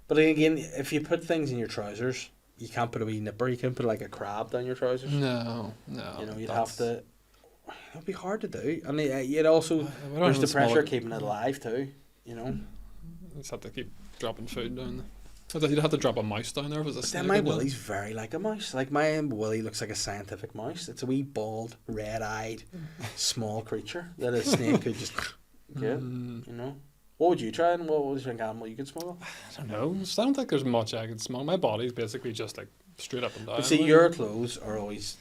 But again, if you put things in your trousers, you can't put a wee nipper. You can't put like a crab down your trousers. No. You know, you'd have to. It'd be hard to do, and you'd also there's the pressure of keeping it alive too. You know, you just have to keep dropping food down. You'd have to drop a mouse down there if it was a snake. Then my willy's very like a mouse. Like my willy looks like a scientific mouse. It's a wee bald, red-eyed, small creature that a snake could just get. You know, what would you try, and what was your animal you could smuggle? I don't know. I don't think there's much I could smuggle. My body's basically just like straight up and down. But see, your clothes are always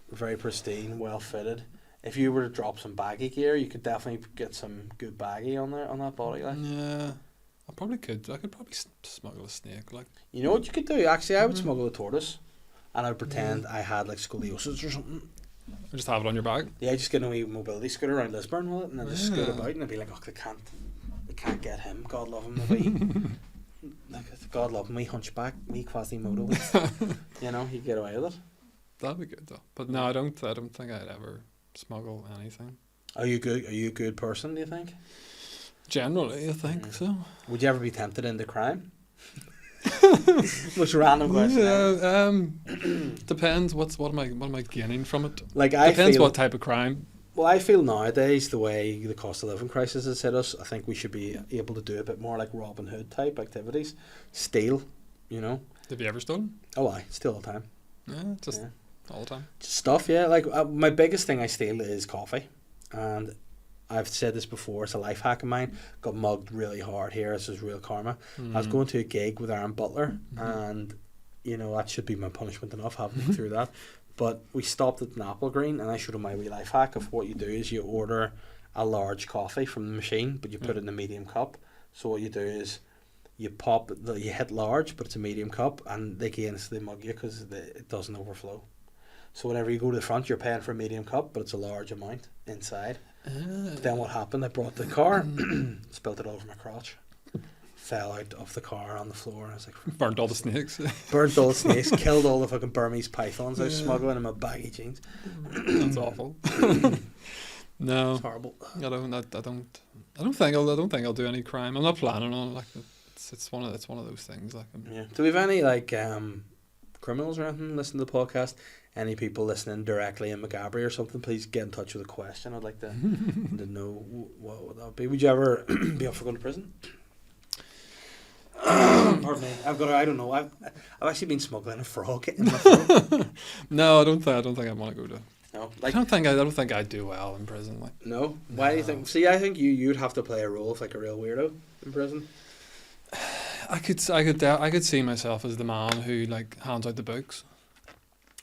very pristine, well fitted. If you were to drop some baggy gear, you could definitely get some good baggy on there on that body. Like. Yeah. I probably could. I could probably smuggle a snake. Like, you know what you could do? Actually, I would smuggle a tortoise, and I would pretend I had like scoliosis or something. Or just have it on your back. Yeah, just get a wee mobility scooter around Lisburn with it, and then just scoot about, and I'd be like, oh, they can't get him. God love him. Like, God love him. We hunchback, me Quasimodo. You know, he'd get away with it. That'd be good though. But no, I don't think I'd ever smuggle anything. Are you good? Are you a good person? Do you think? Generally, I think so. Would you ever be tempted into crime? Most random question. Yeah, depends. What am I gaining from it? Like depends what type of crime. Well, I feel nowadays the way the cost of living crisis has hit us, I think we should be able to do a bit more like Robin Hood type activities, steal. You know. Have you ever stolen? Oh, I steal all the time. Yeah, all the time. Just stuff, yeah. Like my biggest thing I steal is coffee, and I've said this before, it's a life hack of mine. Got mugged really hard here. This is real karma. I was going to a gig with Aaron Butler, and you know that should be my punishment enough having to go through that. But we stopped at an Apple Green, and I showed him my wee life hack of what you do is you order a large coffee from the machine, but you put it in a medium cup. So what you do is you hit large, but it's a medium cup, and they can instantly mug you because it doesn't overflow. So whenever you go to the front, you're paying for a medium cup, but it's a large amount inside. But then what happened? I brought the car, spilled it all over my crotch, fell out of the car on the floor, and I was like, burnt all the snakes. Burnt all the snakes, killed all the fucking Burmese pythons I was smuggling in my baggy jeans. That's awful. No, it's horrible. I don't think I'll do any crime. I'm not planning on it. Like it's one of those things. Like yeah. Do we have any like criminals or anything listening to the podcast? Any people listening directly in Macabre or something, please get in touch with a question. I'd like to know what would that be. Would you ever be up for going to prison? Pardon me. I don't know. I've actually been smuggling a frog in my throat. No, I don't think I want to go to. No, like, I don't think I'd do well in prison. Like, no. Why do you think? See, I think you'd have to play a role of like a real weirdo in prison. I could see myself as the man who like hands out the books.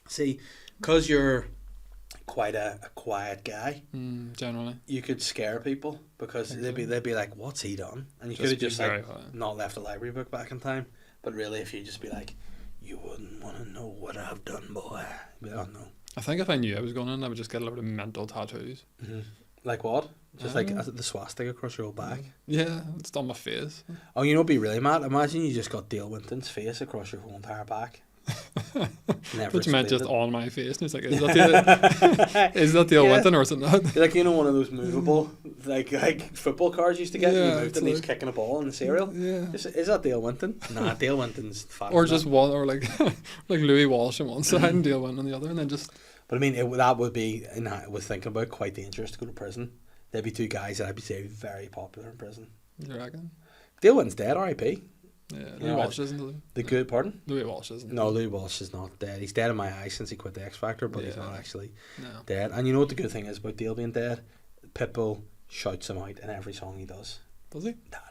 See, because you're quite a quiet guy, generally, you could scare people because they'd be like, "What's he done?" And you could have just like not left a library book back in time. But really, if you just be like, You wouldn't want to know what I've done, boy. But, oh, no. I think if I knew I was going in, I would just get a lot of mental tattoos. Mm-hmm. Like what? Just like the swastika across your whole back? Yeah, it's on my face. Oh, you know what'd be really mad? Imagine you just got Dale Winton's face across your whole entire back. Which meant just on my face. And it's like, is that Dale Winton or is it not? Like, you know, one of those movable, like football cards you used to get. Yeah, you moved and he's kicking a ball in the cereal. Yeah. Is that Dale Winton? Nah, Dale Winton's fat. Or just one, or like like Louis Walsh on one side and Dale Winton on the other, and then just. But I mean, that would be, and I was thinking about, quite dangerous to go to prison. There'd be two guys that I'd be saying very popular in prison. You reckon? Dale Winton's dead, R.I.P. Yeah, Louis Walsh isn't. The good, pardon? Louis Walsh isn't. No, Louis Walsh is not dead. He's dead in my eyes since he quit the X Factor, but he's not actually dead. And you know what the good thing is about Dale being dead? Pitbull shouts him out in every song he does. Does he? Daddy.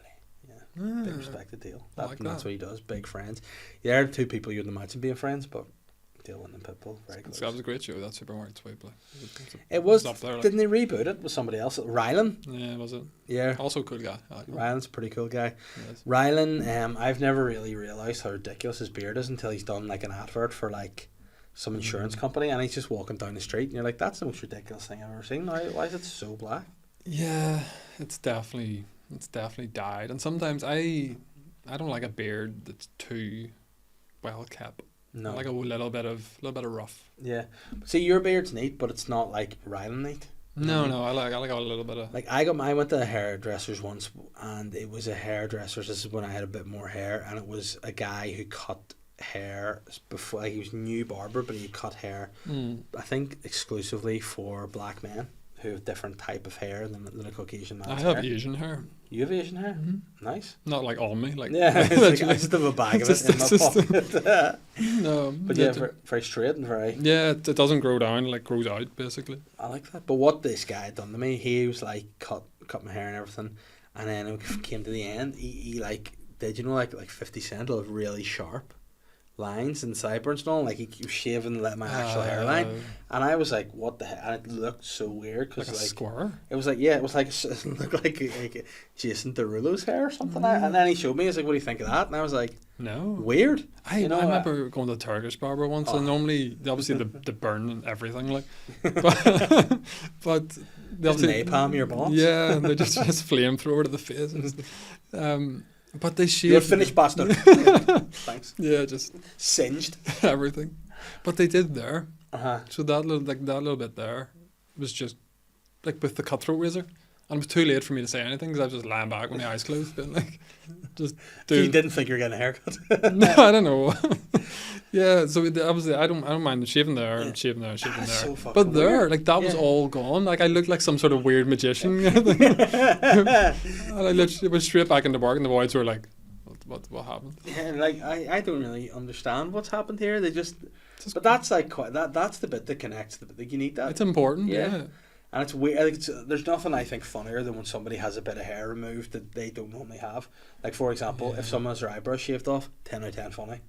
Yeah. Big respect to Dale. That's what he does. Big friends. Yeah, they're two people you'd imagine being friends, but Dale and Pitbull, very close. That was a great show, that Supermarket Sweep. It was. Didn't they reboot it with somebody else? Rylan? Yeah, was it? Yeah. Also a cool guy. Rylan's a pretty cool guy. Yes. Rylan, I've never really realised how ridiculous his beard is until he's done like an advert for like some insurance company, and he's just walking down the street and you're like, that's the most ridiculous thing I've ever seen. Why is it so black? Yeah, it's definitely dyed. And sometimes I don't like a beard that's too well kept. No. I like a little bit of rough. Yeah. See, your beard's neat, but it's not like Rylan neat. No, I like a little bit of. Like I went to a hairdresser's once, and it was a hairdresser's. This is when I had a bit more hair, and it was a guy who cut hair before. Like, he was a new barber, but he cut hair. I think exclusively for black men who have different type of hair than a Caucasian man's hair. I have Asian hair. You have Asian hair? Mm-hmm. Nice. Not like on me, like yeah. Like, I just have a bag of it in my pocket. No, but yeah, very straight and very. Yeah, it doesn't grow down; it like grows out basically. I like that. But what this guy had done to me, he was like cut my hair and everything, and then it came to the end. He like did, you know, like 50 Cent will have really sharp lines and sideburns and all, like he was shaving my actual hairline, and I was like, what the heck? And it looked so weird because like a square. It was like, yeah, it was like it looked like Jason Derulo's hair or something. And then he showed me, he's like, what do you think of that? And I was like, no, weird. I remember going to the Turkish barber once, and normally obviously the burn and everything, like, but they obviously napalm your balls. Yeah, and they just flamethrower to the face. But they shaved. You're finished, bastard. Thanks. Yeah, just singed everything. But they did there. Uh-huh. So that little bit there was just like with the cutthroat razor, and it was too late for me to say anything because I was just lying back with my eyes closed, being like, just. You didn't think you were getting a haircut? No, I don't know. Yeah, so obviously I don't mind shaving there and shaving there, shaving there. So but there, weird. like that was all gone. Like I looked like some sort of weird magician. And I literally went straight back into work, and the boys were like, "What happened?" Yeah, like I don't really understand what's happened here. They just but that's like that's the bit that connects. Like, you need that. It's important. Yeah. And it's weird. There's nothing I think funnier than when somebody has a bit of hair removed that they don't normally have. Like, for example, if someone has their eyebrows shaved off, 10 out of 10 funny.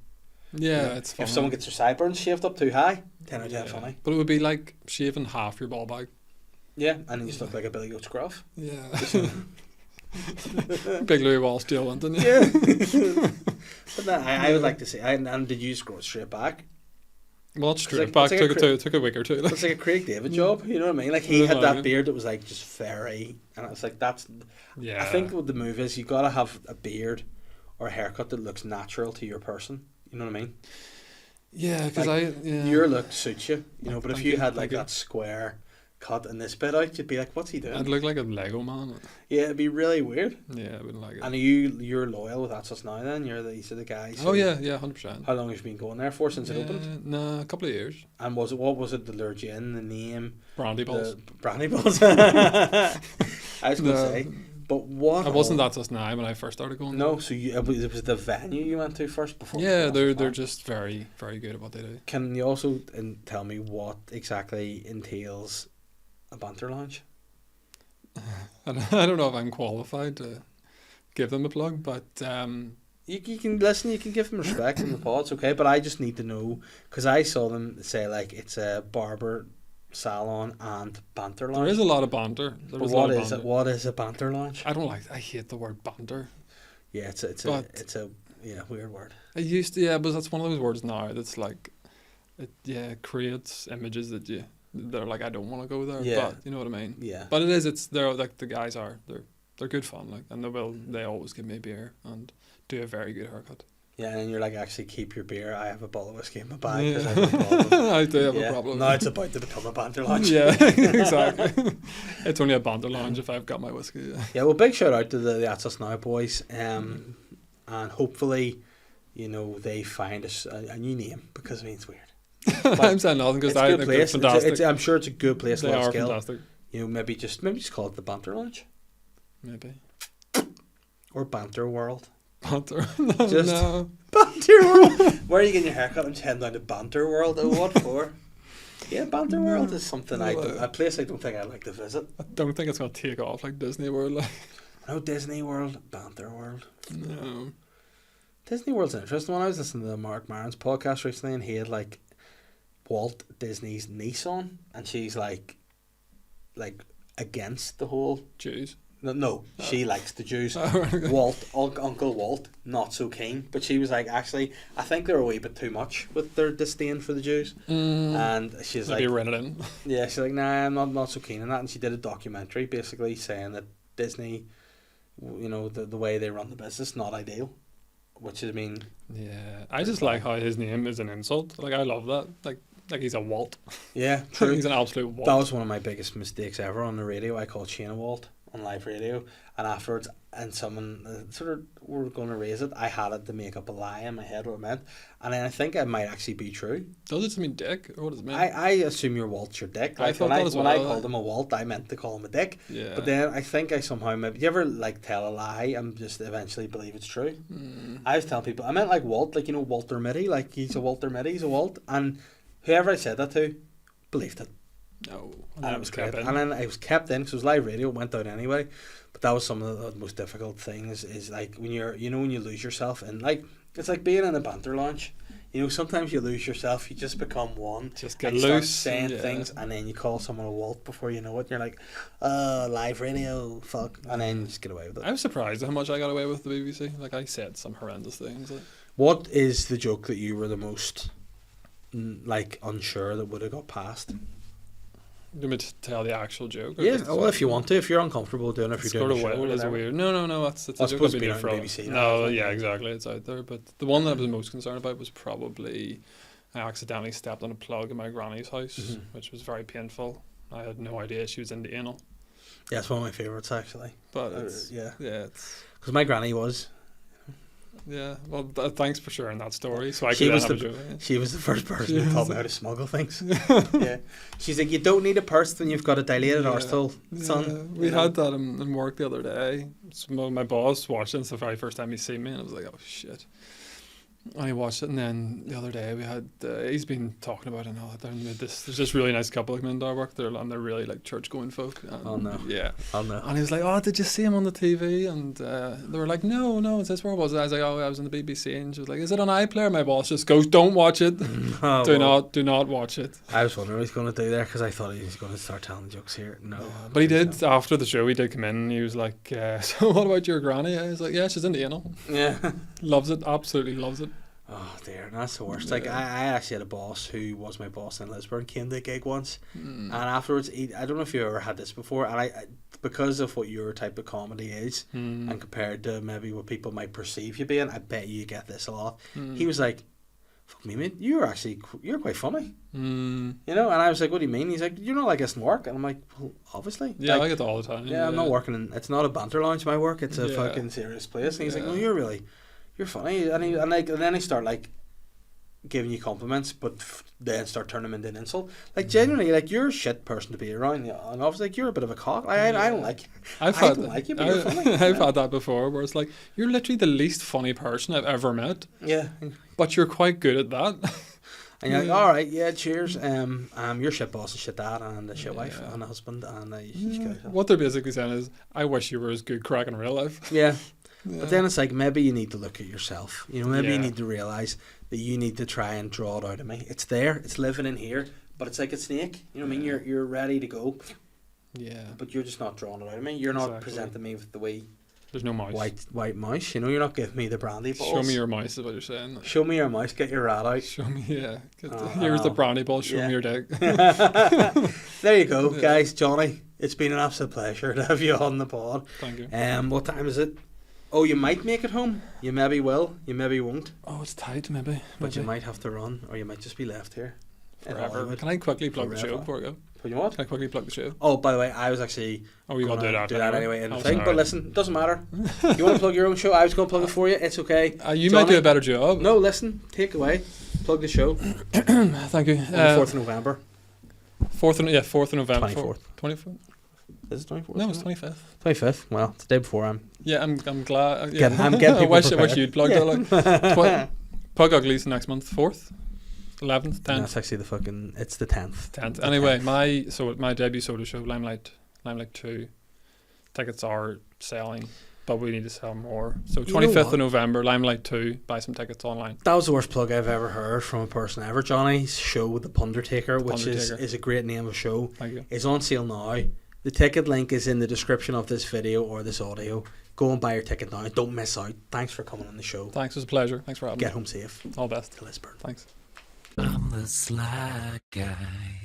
Yeah, it's funny. If someone gets their sideburns shaved up too high, 10 out of 10 funny. But it would be like shaving half your ball bag. Yeah, and you just look like a Billy Goat Scruff. Yeah. Big Louis Walsh, Dale Winton. Yeah. But then I would like to say, and did you just grow it straight back? Well, it's straight back. Took a week or two. It's like a Craig David job, you know what I mean? Like, he had that beard that was like just fairy, and it's like that's. Yeah. I think what the move is, you gotta have a beard or a haircut that looks natural to your person. You know what I mean? Yeah, because like, your look suits you, you know. But if you had like that square cut and this bit out, you'd be like, "What's he doing?" I'd look like a Lego man. Yeah, it'd be really weird. Yeah, I wouldn't like it. And you're loyal with That's Us Now then? These are the guys. Oh yeah, 100%. How long have you been going there for since it opened? No, a couple of years. And what was it that lured you in? The name? Brandy Balls. Brandy Balls. I was going to say. But what? I wasn't That's Us Now when I first started going. No, so it was the venue you went to first before. Yeah, they're just very, very good at what they do. Can you also tell me what exactly entails a banter lounge? I don't know if I'm qualified to give them a plug, but you can listen. You can give them respect in the pods, okay? But I just need to know because I saw them say like it's a barber salon and banter lounge. There is a lot of banter. But what is it? What is a banter lounge? I hate the word banter. Yeah, it's Yeah, weird word. I used to, yeah, but that's one of those words now that's like, it creates images they're like, I don't want to go there. Yeah. But you know what I mean. Yeah. But they're like, the guys they're good fun, like, and they always give me a beer and do a very good haircut. Yeah, and then you're like, actually keep your beer. I have a bottle of whiskey in my bag because I have a problem. I do have a problem. Now it's about to become a banter lounge. Yeah, exactly. It's only a banter lounge if I've got my whiskey. Yeah, well, big shout out to the That's Us Now boys. And hopefully, they find us a new name because I mean, it's weird. I'm saying nothing because I think they're fantastic. I'm sure it's a good place. They are fantastic. Maybe just call it the Banter Lounge. Maybe. Or Banter World. Banter. No. Banter World. Where are you getting your haircut? I'm just heading down to Banter World. Oh, what for? Yeah, Banter World is something a place I don't think I'd like to visit. I don't think it's going to take off like Disney World. Like. No, Disney World, Banter World. No. Disney World's an interesting one. I was listening to the Mark Maron's podcast recently, and he had like Walt Disney's niece on, and she's like against the whole Jews. No, she likes the Jews. Okay. Uncle Walt, not so keen. But she was like, actually, I think they're a wee bit too much with their disdain for the Jews. And she's Maybe like, rent it in. yeah, she's like, nah, I'm not so keen on that. And she did a documentary basically saying that Disney, the way they run the business, not ideal. Which is, I mean... Yeah, I just like how his name is an insult. Like, I love that. Like he's a Walt. Yeah, true. He's an absolute Walt. That was one of my biggest mistakes ever on the radio. I called Shane a Walt on live radio, and afterwards, and someone sort of were going to raise it, I had it to make up a lie in my head what it meant, and then I think it might actually be true. Does it just mean dick, or what does it mean? I assume your Walt's your dick. I thought that as well. When I called him a Walt, I meant to call him a dick. Yeah. But then I think I somehow maybe... You ever like tell a lie and just eventually believe it's true? I was telling people, I meant like Walt, like, Walter Mitty, like he's a Walter Mitty, he's a Walt, and whoever I said that to believed it. No. And it was great. And then it was kept in because it was live radio, it went out anyway. But that was some of the most difficult things is like when you're, when you lose yourself, and like, it's like being in a banter lounge. Sometimes you lose yourself, you just become one. Just get loose. loose. Start saying things, and then you call someone a Walt before you know it. You're like, live radio, fuck. And then you just get away with it. I was surprised at how much I got away with the BBC. Like, I said some horrendous things. Like. What is the joke that you were the most, unsure that would have got past? Do you want me to tell the actual joke? Yeah, well, if you want to. If you're uncomfortable doing it, if you're doing it, it's weird. No, it's a joke supposed to I've be been on doing BBC. No, yeah, exactly. It's out there. But the one that I was most concerned about was probably I accidentally stepped on a plug in my granny's house, which was very painful. I had no idea she was into anal. Yeah, it's one of my favourites, actually. But it's, because my granny was. Yeah, well, thanks for sharing that story. So she was the first person who taught me how to smuggle things. Yeah, she's like, you don't need a purse when you've got a dilated arsehole, son. We had that in work the other day. So my boss watched it. It's the very first time he's seen me, and I was like, oh shit. And he watched it, and then the other day we had he's been talking about it now. There's this really nice couple coming into our work. They're really like church going folk. And, oh no! Yeah. Oh no! And he was like, "Oh, did you see him on the TV?" And they were like, "No, is this where was it?" I was like, "Oh, I was on the BBC." And she was like, "Is it on iPlayer?" My boss just goes, "Don't watch it. Do not watch it." I was wondering what he's going to do there because I thought he was going to start telling jokes here. No, but he did after the show. He did come in. And he was like, "So what about your granny?" I was like, "Yeah, she's into anal. Yeah, loves it. Absolutely loves it." Oh dear, that's the worst. Like I actually had a boss who was my boss in Lisburn, came to a gig once, and afterwards, I don't know if you ever had this before, and I because of what your type of comedy is, and compared to maybe what people might perceive you being, I bet you get this a lot. He was like, "Fuck me, mate, you're quite funny," and I was like, "What do you mean?" He's like, "You're not like us in work," and I'm like, "Well, obviously." Yeah, like, I get that all the time. Yeah, I'm not working in. It's not a banter lounge. My work. It's a fucking serious place. And he's like, "No, you're funny," and then I start like giving you compliments, but then start turning them into an insult. Like genuinely, like you're a shit person to be around, and obviously like, you're a bit of a cock. I don't like you. I don't like you, but you're funny. I've had that before, where it's like you're literally the least funny person I've ever met. Yeah, but you're quite good at that. And you're like, all right, yeah, cheers. Your shit boss and shit dad and a shit wife and a husband and what they're basically saying is, I wish you were as good crack in real life. Yeah. But then it's like maybe you need to look at yourself. Maybe you need to realise that you need to try and draw it out of me. It's there, it's living in here, but it's like a snake. You know what I mean? You're ready to go. Yeah. But you're just not drawing it out of me. You're not presenting me with the way There's no mouse. White mouse. You know, you're not giving me the brandy balls. Show me your mouse is what you're saying. Show me your mouse. Get your rat out. Show me, yeah. Here's the brandy ball. Show me your dick. There you go, guys. Johnny, it's been an absolute pleasure to have you on the pod. Thank you. What time is it? Oh, you might make it home. You maybe will. You maybe won't. Oh, it's tight, maybe. But you might have to run, or you might just be left here. Forever. Can I quickly plug the show before I go? Can you what? Can I quickly plug the show? Oh, by the way, I was actually you're going to do that anyway in the thing. Sorry. But listen, it doesn't matter. You want to plug your own show? I was going to plug it for you. It's okay. You might do a better job. No, listen. Take away. Plug the show. Thank you. On the 4th of November. 4th of November. 24th. 24th? Is it 24th? No, it's 25th. 25th. Well, it's the day before I'm I'm glad. Yeah. I'm getting people I wish you'd plugged it. Like. Pug Uglies next month. 4th, 11th, 10th. That's actually it's the 10th. 10th. Anyway, my debut solo show, Limelight 2. Tickets are selling, but we need to sell more. So 25th of November, Limelight 2. Buy some tickets online. That was the worst plug I've ever heard from a person ever. Johnny's show, The Pundertaker, which is a great name of show. Thank you. It's on sale now. The ticket link is in the description of this video or this audio. Go and buy your ticket now. Don't miss out. Thanks for coming on the show. Thanks, it was a pleasure. Thanks for having me. Get home safe. All best. To Lisburn. Thanks. I'm the sly guy.